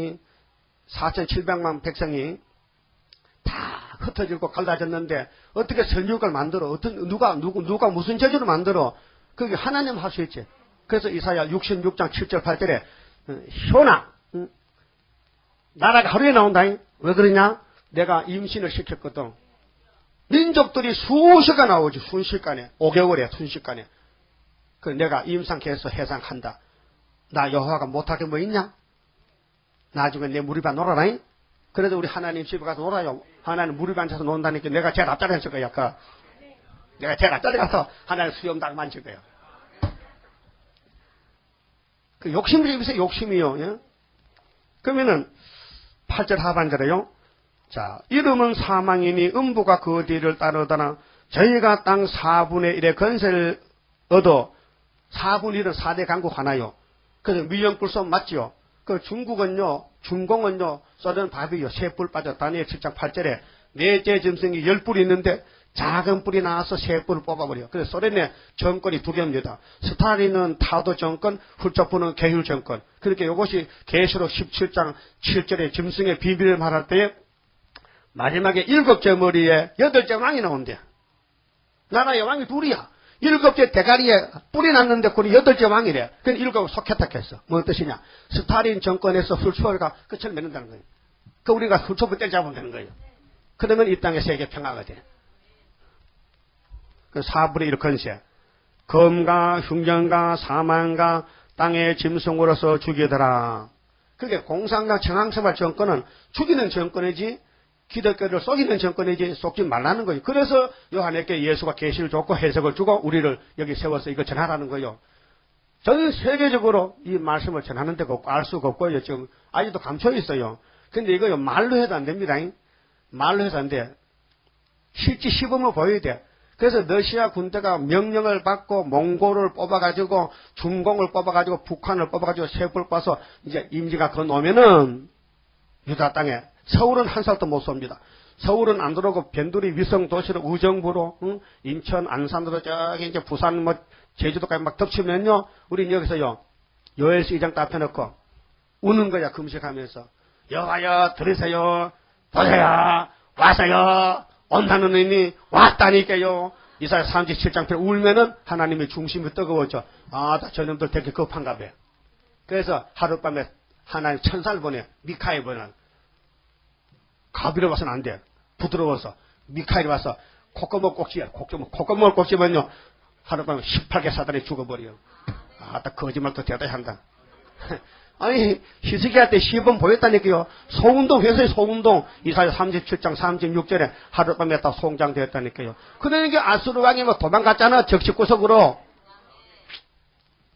4,700만 백성이 다 흩어지고 갈라졌는데 어떻게 설육을 만들어? 누가 무슨 재주로 만들어? 그게 하나님 할 수 있지. 그래서 이사야 66장 7절 8절에 효나 나라가 하루에 나온다. 왜 그러냐? 내가 임신을 시켰거든. 민족들이 수시가 나오지. 순식간에 5개월에 순식간에. 그 내가 임상케해서 해상한다. 나 여호와가 못하게 뭐 있냐? 나중에 내 무릎에 놀아라. 그래도 우리 하나님 집에 가서 놀아요. 하나님 무릎에 앉아서 논다니까 내가 제일 앞자리 앉을 거야. 내가 제일 앞자리 가서 하나님 수염당 만질 거야. 그 욕심이 있어요. 욕심이요. 예? 그러면은 8절 하반절에요. 자, 이름은 사망이니 음부가 그 뒤를 따르더나 저희가 땅 4분의 1의 건세를 얻어 4분의 1은 4대 강국 하나요. 그래서 미영불손 맞지요. 그 중국은요, 중공은요, 쏟은 밥이요. 3뿔 빠져. 다니엘 7장 8절에 넷째 짐승이 10뿔이 있는데 작은 뿔이 나와서 3뿔을 뽑아버려. 그래서 소련의 정권이 2개입니다. 스탈린은 타도 정권, 훌초프는 계율 정권. 그렇게 이것이 계시록 17장 7절에 짐승의 비밀을 말할 때에 마지막에 7째 머리에 8째 왕이 나온대. 나라의 왕이 둘이야. 7째 대가리에 뿔이 났는데 그니 8째 왕이래. 그건 7 속했다 했어. 뭔 뜻이냐? 스탈린 정권에서 훌초프가 끝을 맺는다는 거예요. 그 우리가 훌초프 때려잡으면 되는 거예요. 그러면 이 땅에 세계 평화가 돼. 그 4분의 1 건세. 검과 흉년과 사망과 땅의 짐승으로서 죽이더라. 그게 공산당 청항생활 정권은 죽이는 정권이지 기독교를 속이는 정권이지 속지 말라는 거예요. 그래서 요한에게 예수가 계시를 줬고 해석을 주고 우리를 여기 세워서 이거 전하라는 거예요. 전 세계적으로 이 말씀을 전하는 데가 없고 알 수가 없고요. 지금 아직도 감춰 있어요. 근데 이거 말로 해도 안 됩니다. 말로 해도 안 돼. 실제 시범을 보여야 돼. 그래서 러시아 군대가 명령을 받고 몽골을 뽑아가지고 중공을 뽑아가지고 북한을 뽑아가지고 세부를 뽑아서 이제 임지가 건너면은 유다 땅에 서울은 한 살도 못 쏩니다. 서울은 안 들어오고 변두리 위성 도시로 의정부로 인천 안산으로 저기 이제 부산 제주도까지 막 덮치면요 우린 여기서요 요엘서 2장 딱 펴놓고 우는 거야. 금식하면서 여호와여 들으세요. 보세요. 와서요. 온다는 의미 왔다니까요. 이사야 37장 편 울면은 하나님의 중심이 뜨거워져. 아, 저놈들 되게 급한가 봐. 그래서 하룻밤에 하나님 천사를 보내. 미카엘 보내. 가비로 와서는 안 돼. 부드러워서. 미카엘이 와서 콧구멍 꼭지야. 콧구멍을 꼭 집으면요. 하룻밤에 18개 사단이 죽어버려. 아, 딱 거짓말도 대단히 한다. 아니, 히스기야 시범 보였다니까요. 소운동 회사의 소운동. 이사야 37장 36절에 하룻밤에 딱 송장되었다니까요. 그러니까 아수르 왕이 뭐 도망갔잖아. 적식구석으로.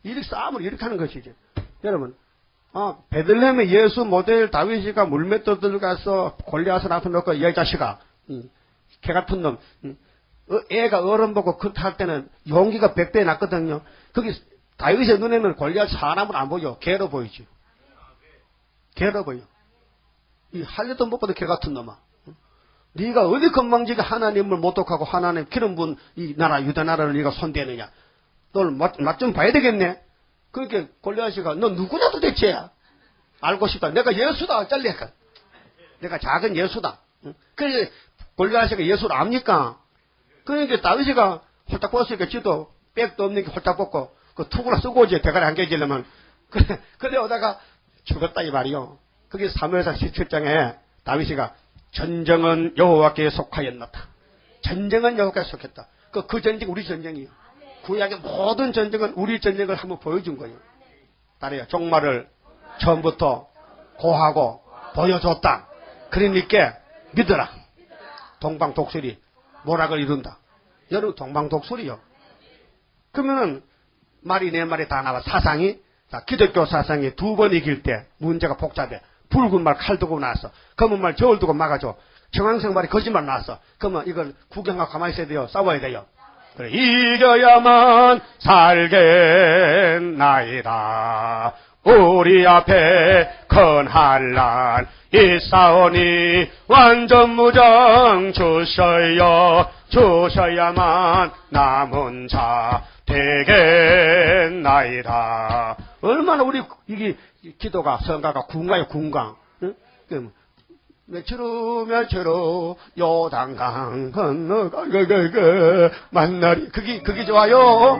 이렇게 싸움을 이렇게 하는 것이지. 여러분, 베들레헴에 예수 모델 다윗이가 물맷돌 들어가서 골리앗을 앞에 놓고 이 자식아, 개 같은 놈, 애가 어른 보고 할 때는 용기가 100배 났거든요. 거기 다윗의 눈에는 골리앗 사람은 안 보여. 개로 보이지. 개로 보여. 이 할례도 못 봐도 개 같은 놈아. 네가 어디 건방지게 하나님을 모독하고 하나님 기름 부은 이 나라 유다 나라를 네가 손대느냐. 널 맛 좀 봐야 되겠네. 그러니까 골리앗이가 너 누구냐 도대체. 알고 싶다. 내가 예수다. 잘리니까. 내가 작은 예수다. 그래서 골리앗이가 예수를 압니까? 그러니까 다윗이가 홀딱 벗으니까 지도 백도 없는 게 홀딱 벗고 그 투구나 쓰고 오지. 대가리 안 깨지려면. 그래 오다가 죽었다 이 말이요. 그게 사무엘상 17장에 다윗이가 전쟁은 여호와께 속하였나다. 전쟁은 여호와께 속했다. 그 전쟁 우리 전쟁이요. 구약의 모든 전쟁은 우리 전쟁을 한번 보여준 거예요. 따라요. 종말을 처음부터 고하고 보여줬다. 그러니까 믿어라. 동방독수리 모락을 이룬다. 여러분 동방독수리요. 그러면은 말이 내 말이 다 나와. 사상이 자 기독교 사상이 두 번 이길 때 문제가 복잡해. 붉은 말 칼 두고 나왔어. 검은 말 저울 두고 막아줘. 정황생 말이 거짓말 나왔어. 그러면 이걸 구경하고 가만히 있어야 돼요. 싸워야 돼요. 그래, 이겨야만 살겠나이다. 우리 앞에 큰 한란 있사오니 완전 무장 주셔야만 남은 자 되겠나이다. 얼마나 우리 이게 기도가 성가가 군가요 군강. 응? 며칠후 요단강 건너가 만나리 그게 좋아요.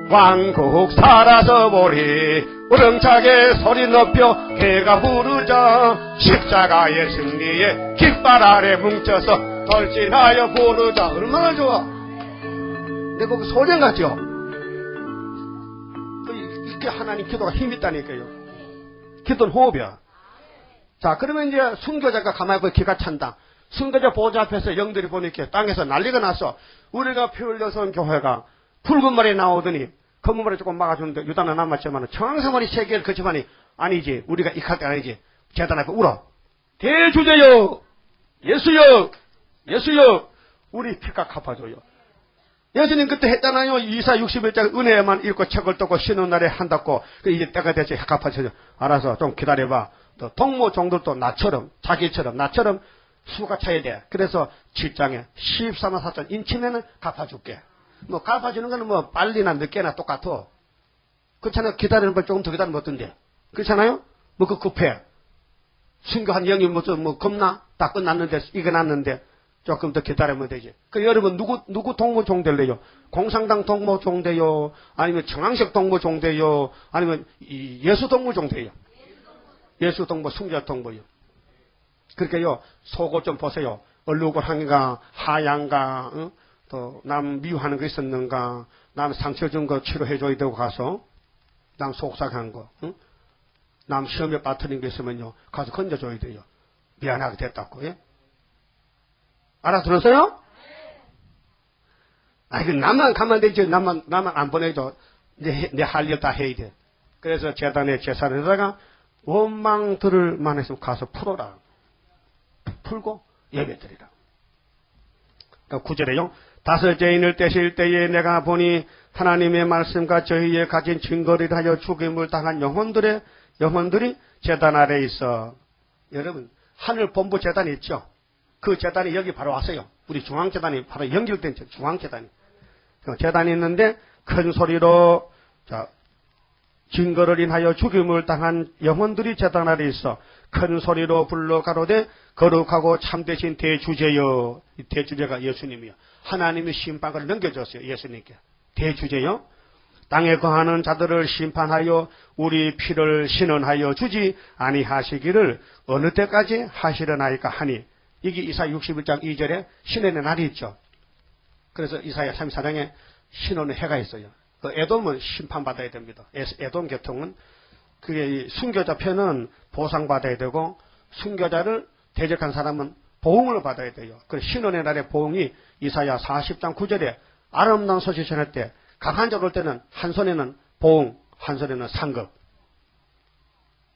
왕국 살아서 보리 우렁차게 소리 높여 개가 부르자. 십자가의 승리에 깃발 아래 뭉쳐서 돌진하여 부르자. 얼마나 좋아. 내가 그 소년 같죠. 이렇게 하나님 기도가 힘이 있다니까요. 기도는 호흡이야. 자, 그러면 이제 순교자가 가만히 보고 기가 찬다. 순교자 보좌 앞에서 영들이 보니까 땅에서 난리가 났어. 우리가 피 흘려서 온 교회가 붉은 말이 나오더니 검은 말이 조금 막아주는데 유다는 남았지만 청성머리 세계를 그치만이 아니지. 우리가 익할 때 아니지. 재단 앞에 울어. 대주제여 예수여 우리 피가 갚아줘요. 예수님 그때 했잖아요. 이사 61장 은혜만 읽고 책을 떴고 쉬는 날에 한다고. 이제 때가 됐지. 갚아줘요. 알아서 좀 기다려봐. 또 동무 종들도 나처럼 수가 차야 돼. 그래서 7장에 14만 4천 인치면은 갚아줄게. 뭐 갚아주는 거는 뭐 빨리나 늦게나 똑같아. 그렇잖아요. 기다리는 걸 조금 더 기다리면 어떤데. 그렇잖아요. 뭐 그 급해. 순교한 영이 뭐 겁나? 다 끝났는데 이겨놨는데 조금 더 기다리면 되지. 그 여러분 누구 동무 종될래요? 공산당 동무 종대요? 아니면 정황식 동무 종대요? 아니면 예수 동무 종대요? 예수 동무 순교 동무요. 그러니까요. 속옷 좀 보세요. 얼룩을한가 하얀가 응? 또 남 미워하는 거 있었는가? 남 상처 준 거 치료해줘야 되고 가서 남 속삭한 거 응? 남 시험에 빠뜨린 게 있으면요. 가서 건져줘야 돼요. 미안하게 됐다고. 예? 알아들었어요? 아니, 나만 가면 되지. 나만 안 보내도 내 할 일 다 해야 돼. 그래서 재단에 제사를 해다가 원망들을 만해서 가서 풀어라. 풀고 예배 드리라. 그러니까 9절에요. 다섯째인을 떼실 때에 내가 보니 하나님의 말씀과 저희의 가진 증거를 하여 죽임을 당한 영혼들이 재단 아래에 있어. 여러분, 하늘 본부 재단이 있죠? 그 재단이 여기 바로 왔어요. 우리 중앙재단이 바로 연결된 중앙재단이. 재단이 있는데 큰 소리로 자 증거를 인하여 죽임을 당한 영혼들이 재단 아래에 있어 큰 소리로 불러 가로되 거룩하고 참되신 대주제여. 이 대주제가 예수님이요. 하나님이 심판을 넘겨줬어요. 예수님께. 대주제요. 땅에 거하는 자들을 심판하여 우리 피를 신원하여 주지 아니하시기를 어느 때까지 하시려나이까 하니. 이게 이사야 61장 2절에 신원의 날이 있죠. 그래서 이사야 34장에 신원의 해가 있어요. 그 에돔은 심판받아야 됩니다. 에돔 계통은 그게 순교자 편은 보상받아야 되고 순교자를 대적한 사람은 보응을 받아야 돼요. 그 신원의 날의 보응이 이사야 40장 9절에 아름다운 소식 전할 때 강한 자 올 때는 한 손에는 보응, 한 손에는 상급.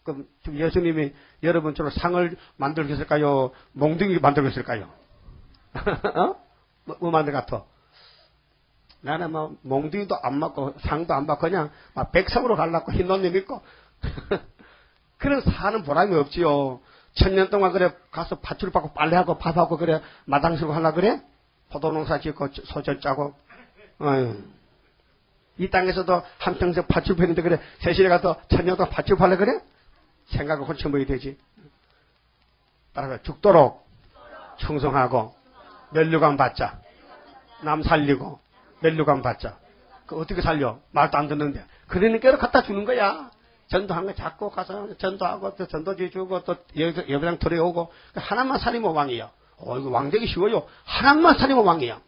그럼 예수님이 여러분처럼 상을 만들겠을까요? 몽둥이 만들겠을까요? 어? 음악들 같아. 나는 뭐 몽둥이도 안 맞고 상도 안 받고 그냥 막 백성으로 갈라고 흰 옷 입고 그래서 사는 보람이 없지요. 1000년 동안 그래 가서 밧줄 받고 빨래하고 밥하고 그래 마당 쓰고 하려 그래? 포도농사 짓고 소전 짜고 어휴. 이 땅에서도 한평생 밧줄 펴는데 그래 세실에 가서 1000년 동안 밧줄 팔래 그래? 생각을 고쳐봐야 되지. 따라서 죽도록 충성하고 면류관 받자. 남 살리고 면류관 받자. 그 어떻게 살려? 말도 안 듣는데. 그러니까 갖다 주는 거야. 전도한 거 잡고 가서 전도하고 또 전도지 주고 또 예배당 들여오고 하나만 살리면 왕이야. 이거 왕 되기 쉬워요. 하나만 살리면 왕이야.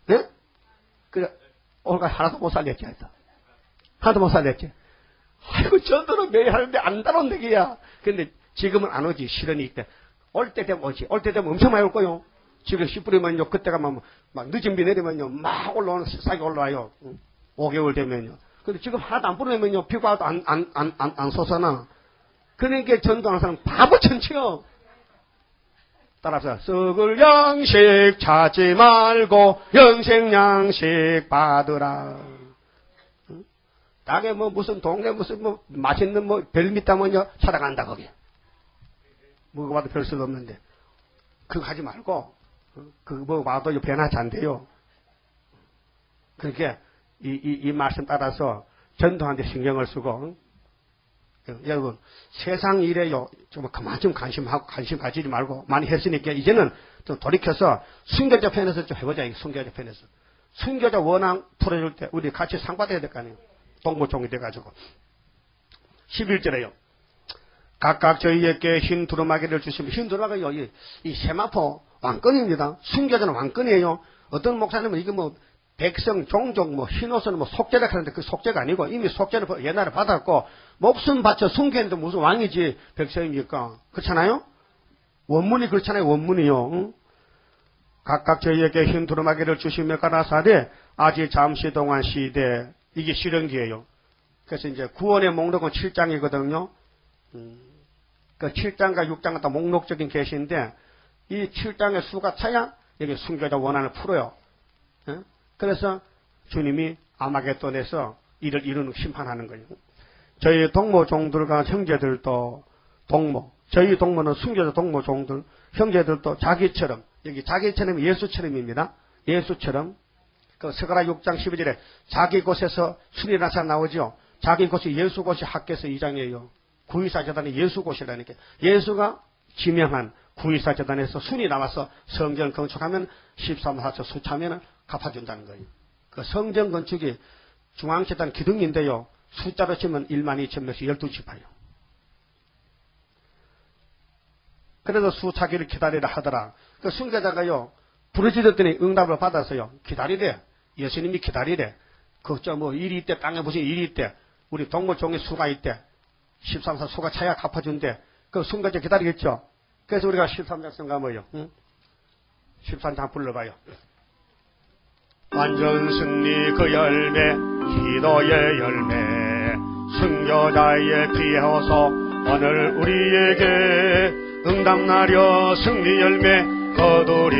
네? 그래 오늘 하나도 못 살렸지. 하나도 못 살렸지. 아이고 전도는 매일 하는데 안 다룬 얘기야. 근데 지금은 안 오지. 시련이 있대. 올 때 되면 오지. 올 때 되면 엄청 많이 올 거요. 지금 씨 뿌리면요. 그때가 막 늦은 비 내리면요. 막 올라오는 싹이 올라와요. 5개월 되면요. 근데 지금 하나도 안 뿌리면요. 비가 와도 안 솟아나. 그러니까 전도하는 사람 바보 천치요. 따라서 썩을 양식 찾지 말고 영생 양식 받으라. 땅에 뭐 무슨 동네 무슨 뭐 맛있는 뭐 별미따면요 찾아간다 거기. 먹어봐도 별 수도 없는데 그거 하지 말고 그거 먹어봐도 배나 잔대요. 그러니까 이 말씀 따라서 전도하는데 신경을 쓰고 여러분 세상 일에요 좀 그만 좀 관심 가지지 말고 많이 했으니까 이제는 좀 돌이켜서 순교자 편에서 좀 해보자. 순교자 편에서 순교자 원앙 풀어줄 때 우리 같이 상 받아야 될 거 아니에요. 동무종이 돼가지고 11절에요. 각각 저희에게 흰 두루마기를 주시면 흰 두루마기가 이 세마포 왕권입니다. 순교자는 왕권이에요. 어떤 목사님은 이게 뭐 백성 종족 뭐 흰옷은 뭐 속죄라 하는데 그 속죄가 아니고 이미 속죄를 옛날에 받았고 목숨 바쳐 순교했는데 무슨 왕이지 백성입니까? 그렇잖아요? 원문이 그렇잖아요. 원문이요. 응? 각각 저희에게 흰 두루마기를 주시며 가라사대 아직 잠시 동안 시대 이게 실현기예요. 그래서 이제 구원의 목록은 7장이거든요. 그 7장과 6장은 다 목록적인 계시인데 이 7장의 수가 차야 여기 순교자 원한을 풀어요. 그래서 주님이 아마겟돈에서 이를 이루는 심판하는 거예요. 저희 동무 종들과 형제들도 저희 동무는 순교자 동무 종들, 형제들도 자기처럼 여기 자기처럼 예수처럼입니다. 예수처럼 그 스가랴 6장 12절에 자기 곳에서 순이 나사 나오죠. 자기 곳이 예수 곳이 학개서 2장이에요. 구의사 재단이 예수 곳이라니까. 예수가 지명한 구의사 재단에서 순이 나와서 성전 건축하면 13사처 수차면 갚아준다는 거예요. 그 성전 건축이 중앙재단 기둥인데요. 숫자로 치면 12,000명씩 12지파요. 그래서 수차기를 기다리라 하더라. 그 순교자가요. 부르짖었더니 응답을 받아서요. 기다리래. 예수님이 기다리래. 뭐 일이 있대. 땅에 무슨 일이 있대. 우리 동물종의 수가 있대. 13사 수가 차야 갚아준대. 그 순교자 기다리겠죠. 그래서 우리가 13장 성가뭐요. 13장 불러봐요. 완전 승리 그 열매 기도의 열매 순교자의 피하소서 오늘 우리에게 응답나려 승리 열매 거두리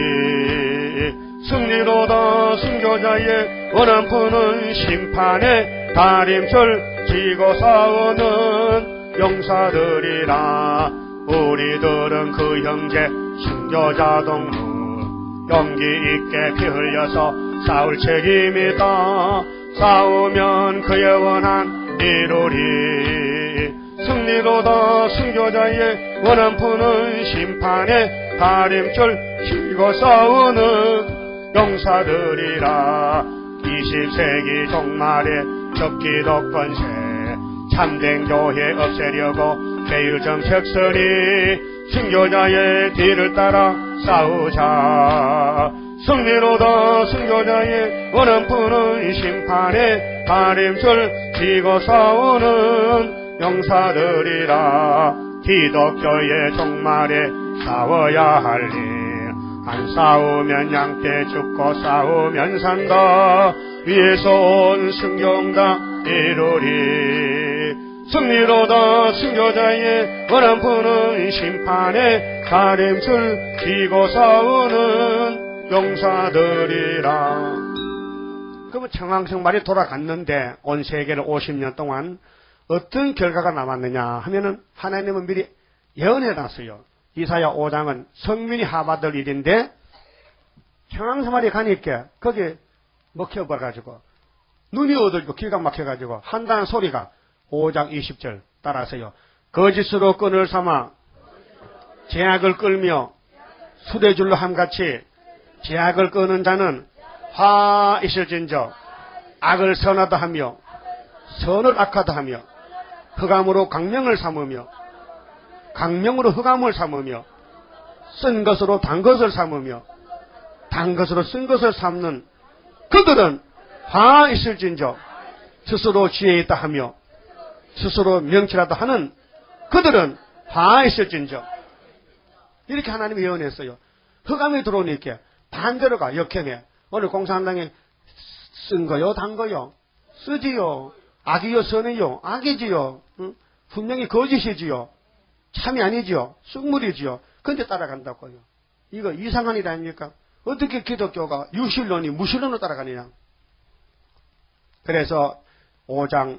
승리로다 순교자의 원한 푸는 심판의 다림줄 지고 싸우는 용사들이라 우리들은 그 형제 순교자 동무 용기 있게 피 흘려서 싸울 책임이다 싸우면 그의 원한 이루리 승리로다 순교자의 원한 푸는 심판의 다림줄 지고 싸우는 용사들이라 20세기 종말에 적기도 권세 참된 교회 없애려고 매일 정책설이 순교자의 뒤를 따라 싸우자 승리로다 순교자의 원한 푸는 심판의 다림줄 지고 싸우는 용사들이라 기독교의 종말에 싸워야 할 일 안 싸우면 양떼 죽고 싸우면 산다 위에서 온 순교다 이루리 승리로다 순교자의 원한 푸는 심판의 다림줄 지고 싸우는 용사들이라. 그러면 청왕성말이 돌아갔는데 온 세계를 50년 동안 어떤 결과가 남았느냐 하면은 하나님은 미리 예언해놨어요. 이사야 5장은 성민이 하받을 일인데 청왕성말이 가니까 거기에 먹혀버려가지고 눈이 어두고 귀가 막혀가지고 한다는 소리가 5장 20절 따라서요. 거짓으로 끈을 삼아 제약을 끌며 수레줄로 함같이 제약을 끄는 자는 화 있을진저 악을 선하다 하며 선을 악하다 하며 흑암으로 강명을 삼으며 강명으로 흑암을 삼으며 쓴 것으로 단 것을 삼으며 단 것으로 쓴 것을 삼는 그들은 화 있을진저 스스로 지혜 있다 하며 스스로 명철하다 하는 그들은 화 있을진저. 이렇게 하나님이 예언했어요. 흑암이 들어오니까 반대로 가. 역행해. 오늘 공산당이 쓴 거요 단 거요 쓰지요. 악이요 선이요 악이지요. 응? 분명히 거짓이지요. 참이 아니지요. 쑥물이지요. 근데 따라간다고요. 이거 이상한 일 아닙니까? 어떻게 기독교가 유실론이 무실론으로 따라가느냐. 그래서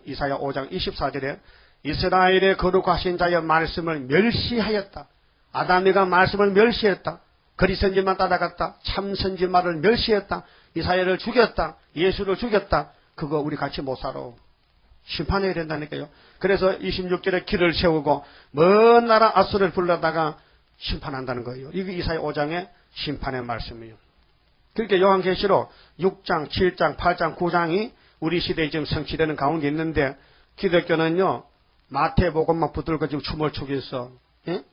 이사야 5장 24절에 이스라엘의 거룩하신 자의 말씀을 멸시하였다. 아담이가 말씀을 멸시했다. 거짓선지만 따라갔다. 참선지말을 멸시했다. 이사야를 죽였다. 예수를 죽였다. 그거 우리 같이 못 살아. 심판해야 된다니까요. 그래서 26절에 길을 세우고 먼 나라 아수를 불러다가 심판한다는 거예요. 이게 이사야 5장의 심판의 말씀이에요. 그렇게 요한계시록 6장, 7장, 8장, 9장이 우리 시대에 지금 성취되는 가운데 있는데 기독교는요. 마태복음만 붙들고 지금 춤을 추고 있어. 예?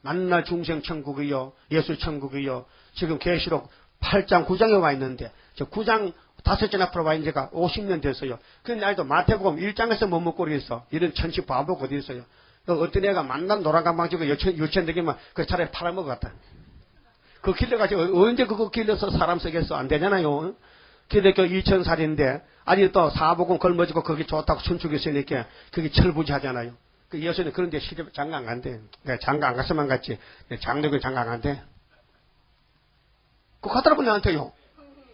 만날 중생 천국이요. 예수 천국이요. 지금 계시록 8장, 9장에 와 있는데 저 9장 5장 앞으로 와 있는 지가 50년 됐어요. 근데 아직도 마태복음 1장에서 머뭇거리고 있어. 이런 천식 바보가 어디 있어요. 어떤 애가 만난 노란강방 지고 유치원되기만 그 차라리 팔아먹었다. 그 길러가지고 언제 그거 길러서 사람 쓰겠어. 안 되잖아요. 기독교 2000살인데 아직도 사복음 걸머지고 거기 좋다고 춤추고 있으니까 그게 철부지하잖아요. 그 예수는 그런데 시대 장가 안 간대. 장가 안 갔으면 갔지. 장로교 장가 안 간대. 그거 가더라고 나한테요.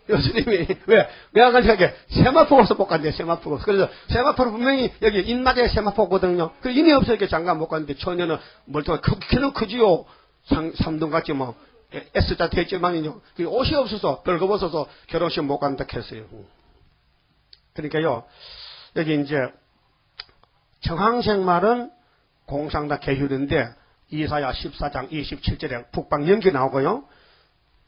예수님이 왜 안 간지 하게 세마포에서 못 간대. 세마포. 그래서 세마포로 분명히 여기 인마대 세마포거든요. 그 인이 없으니까 장가 못 갔는데 처녀는 멀쩡한 키는 크지요. 삼등같이 뭐 S자 됐지만요. 옷이 없어서 벌거벗어서 결혼식 못 간다 했어요. 그러니까요. 여기 이제 청황생말은 공상당 계율인데 이사야 14장 27절에 북방 연기 나오고요.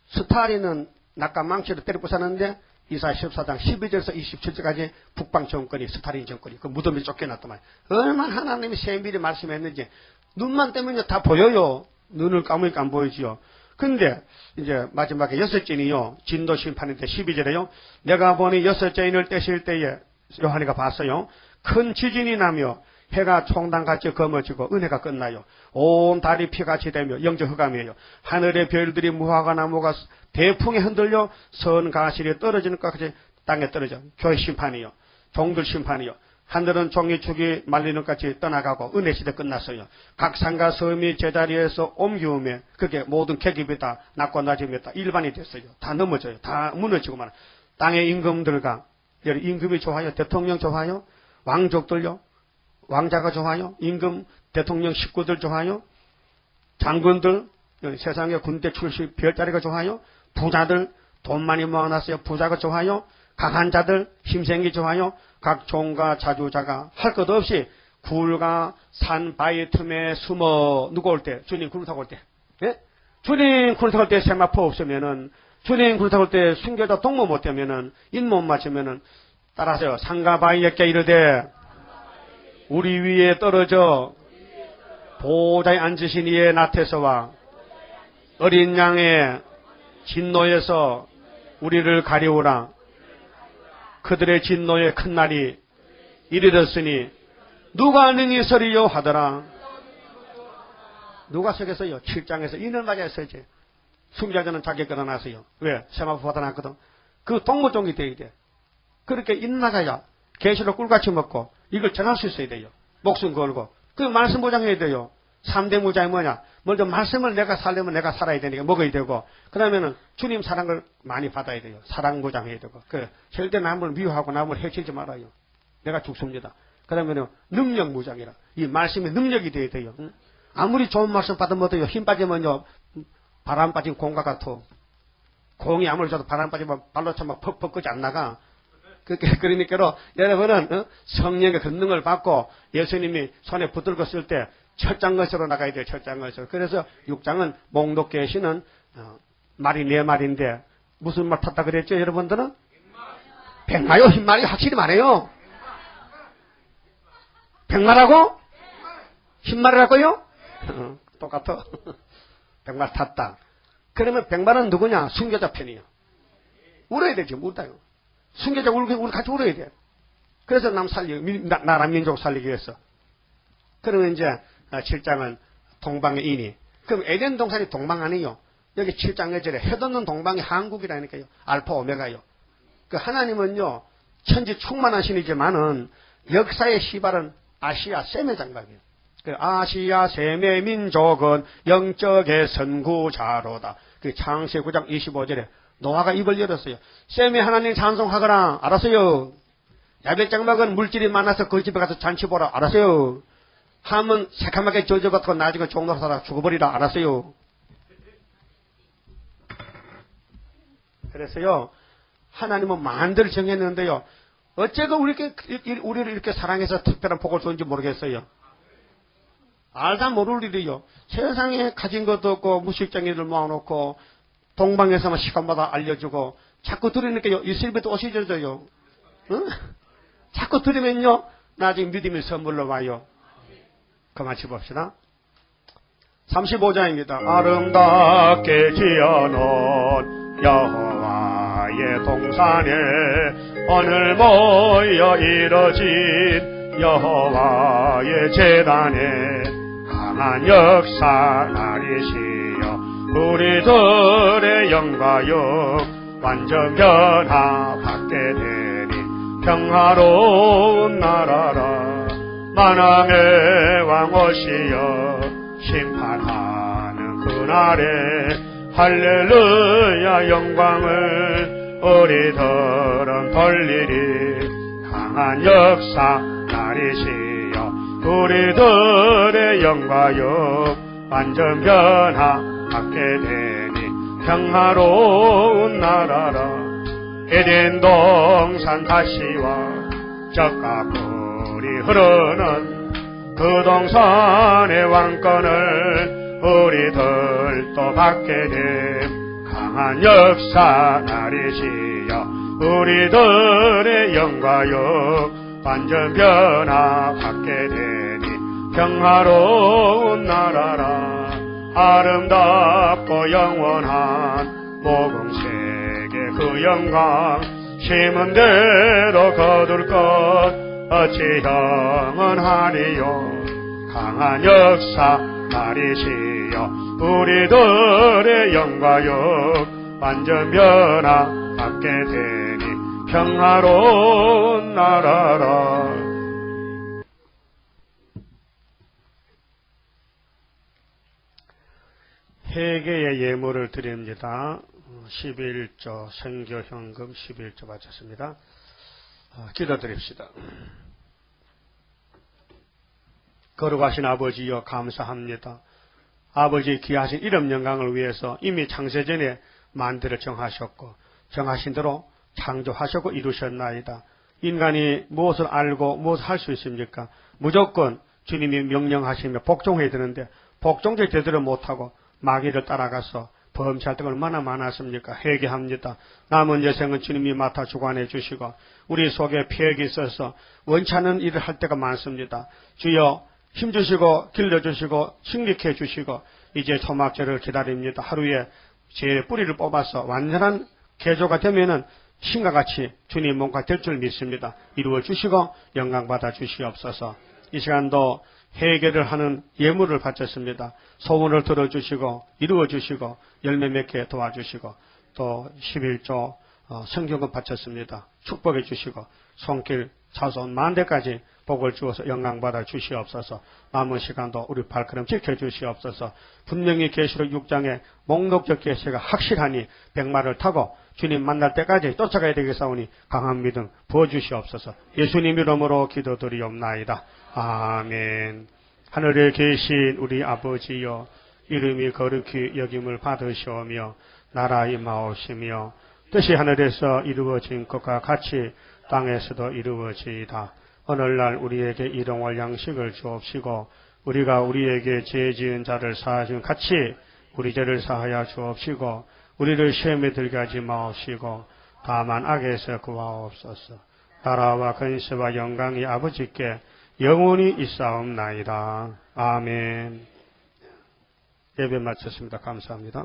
스타린은 낙관망치로 때려 부쌌는데 이사야 14장 12절에서 27절까지 북방 정권이 스타린 정권이 그 무덤에 쫓겨났더만 얼마나 하나님이 세밀히 말씀했는지 눈만 떼면요 다 보여요. 눈을 감으니까 안 보이지요. 근데 이제 마지막에 6째인이요. 진도 심판인데 12절에요. 내가 보니 6째인을 떼실 때에 요한이가 봤어요. 큰 지진이 나며 해가 총당같이 검어지고 은혜가 끝나요. 온 달이 피같이 되며 영적 흑암이에요. 하늘의 별들이 무화과 나무가 대풍에 흔들려 선 가실이 떨어지는 것까지 땅에 떨어져. 교회 심판이요. 종들 심판이요. 하늘은 종이축이 말리는 것 같이 떠나가고 은혜 시대 끝났어요. 각 산과 섬이 제자리에서 옮기우며 그게 모든 계급이 다 낮고 낮음이 다 일반이 됐어요. 다 넘어져요. 다 무너지고만. 땅의 임금들과 임금이 좋아요. 대통령 좋아요. 왕족들요. 왕자가 좋아요. 임금 대통령 식구들 좋아요. 장군들 세상에 군대 출신 별자리가 좋아요. 부자들 돈 많이 모아놨어요. 부자가 좋아요. 강한 자들 힘생기 좋아요. 각 종과 자주자가 할 것 없이 굴과 산 바위 틈에 숨어 누가 올 때 주님 구름 타고 올 때 예? 주님 구름 타고 올 때 세마포 없으면은 주님 구름 타고 올 때 순교자 동무 못 되면은 인 못 맞으면은 따라서요. 산과 바위에게 이르되 우리 위에 떨어져 보호자에 앉으신 이의 낫에서와 어린 양의 진노에서 우리를 가리우라. 그들의 진노의 큰 날이 이르렀으니 누가 능히 서리요 하더라. 누가 서겠어요? 7장에서 인을 맞아야 서지. 순교자는 자기 끌어놨어요. 왜? 세마포 받아놨거든. 그 동물종이 돼야 돼. 그렇게 인 나가야 계시로 꿀같이 먹고 이걸 전할 수 있어야 돼요. 목숨 걸고. 그 말씀 보장해야 돼요. 3대 무자이 뭐냐? 먼저 말씀을 내가 살려면 내가 살아야 되니까 먹어야 되고, 그 다음에는 주님 사랑을 많이 받아야 돼요. 사랑무장해야 되고, 절대 남을 미워하고 남을 해치지 말아요. 내가 죽습니다. 그 다음에는 능력무장이라. 이 말씀이 능력이 돼야 돼요. 응? 아무리 좋은 말씀 받으면 어때요? 힘 빠지면요, 바람 빠진 공과 같아. 공이 아무리 줘도 바람 빠지면 발로 차면 퍽퍽 끄지 안 나가. 그러니까 여러분은 성령의 권능을 받고 예수님이 손에 붙들고 쓸 때 첫장 것으로 나가야 돼요. 첫장 것으로. 그래서 6장은 목 놓게 하시는 말이 네 말인데 무슨 말 탔다 그랬죠? 여러분들은? 백마요? 흰말이 확실히 말해요. 백마라고? 흰말이라고요? 똑같아. 백말 탔다. 그러면 백말은 누구냐? 순교자 편이에요. 울어야 되지, 울다요. 순교자 우리 같이 울어야 돼. 그래서 나라 민족 살리기 위해서. 그러면 이제 7장은 동방의 인이. 그럼 에덴 동산이 동방 아니에요. 여기 7장 1절에 해돋는 동방이 한국이라니까요. 알파 오메가요. 그 하나님은요, 천지 충만한 신이지만은 역사의 시발은 아시아 셈의 장막이에요. 그 아시아 셈의 민족은 영적의 선구자로다. 그 창세기 9장 25절에 노아가 입을 열었어요. 셈의 하나님 찬송하거라. 알았어요. 야벳 장막은 물질이 많아서 그 집에 가서 잔치 보라. 알았어요. 함은 새카맣게 젖어갖고 나중에 종로로 살아 죽어버리라. 알았어요. 그래서요, 하나님은 만들을 정했는데요, 어째가 우리를 이렇게 사랑해서 특별한 복을 줬는지 모르겠어요. 알다 모를 일이요. 세상에 가진 것도 없고 무식쟁이들 모아놓고 동방에서만 시간마다 알려주고 자꾸 들으니까요, 이슬비도 옷이 젖어요. 응? 자꾸 들으면요, 나중에 믿음의 선물로 와요. 그만치 봅시다. 35장입니다. 아름답게 지어놓은 여호와의 동산에 오늘 모여 이뤄진 여호와의 제단에 강한 역사 나리시여 우리들의 영과요 완전 변화받게 되니 평화로운 나라라. 만왕의 왕 오시여 심판하는 그날에 할렐루야 영광을 우리들은 돌리리. 강한 역사 나리시여 우리들의 영과요 완전 변화받게 되니 평화로운 나라라. 에덴 동산 다시와 젖과 꿀이 흐르는 그 동산의 왕권을 우리들도 받게 됨. 강한 역사 나리시여 우리들의 영과요 완전 변화받게 되니 평화로운 나라라. 아름답고 영원한 모금색의 그 영광 심은 대로 거둘 것 어찌 영원하리요. 강한 역사 나리시여 우리들의 영과요 완전 변화받게 되니 평화로운 나라라. 회개의 예물을 드립니다. 11조 선교현금 11조 바쳤습니다. 기도드립시다. 거룩하신 아버지여 감사합니다. 아버지 귀하신 이름 영광을 위해서 이미 창세전에 만들어 정하셨고 정하신 대로 창조하셨고 이루셨나이다. 인간이 무엇을 알고 무엇을 할 수 있습니까? 무조건 주님이 명령하시며 복종해야 되는데 복종도 제대로 못하고 마귀를 따라가서 범죄할 때가 얼마나 많았습니까? 회개합니다. 남은 여생은 주님이 맡아 주관해 주시고 우리 속에 피해가 있어서 원치 않은 일을 할 때가 많습니다. 주여 힘주시고 길러주시고 승리케 해주시고 이제 초막절을 기다립니다. 하루에 제 뿌리를 뽑아서 완전한 개조가 되면은 신과 같이 주님 몸과 될 줄 믿습니다. 이루어 주시고 영광 받아 주시옵소서. 이 시간도 회개를 하는 예물을 바쳤습니다. 소원을 들어주시고 이루어주시고 열매 맺게 도와주시고 또 11조 성경을 바쳤습니다. 축복해 주시고 손길 자손 만대까지 복을 주어서 영광받아 주시옵소서. 남은 시간도 우리 발걸음 지켜주시옵소서. 분명히 계시록 6장에 목록적 계시가 확실하니 백마를 타고 주님 만날 때까지 쫓아가야 되겠사오니 강한 믿음 부어주시옵소서. 예수님 이름으로 기도드리옵나이다. 아멘. 하늘에 계신 우리 아버지여, 이름이 거룩히 여김을 받으시오며 나라 임하옵시며 뜻이 하늘에서 이루어진 것과 같이 땅에서도 이루어지이다. 오늘날 우리에게 일용할 양식을 주옵시고 우리가 우리에게 죄 지은 자를 사하신 같이 우리 죄를 사하여 주옵시고 우리를 시험에 들게 하지 마옵시고 다만 악에서 구하옵소서. 나라와 근세와 영광이 아버지께 영원히 있사옵나이다. 아멘. 예배 마쳤습니다. 감사합니다.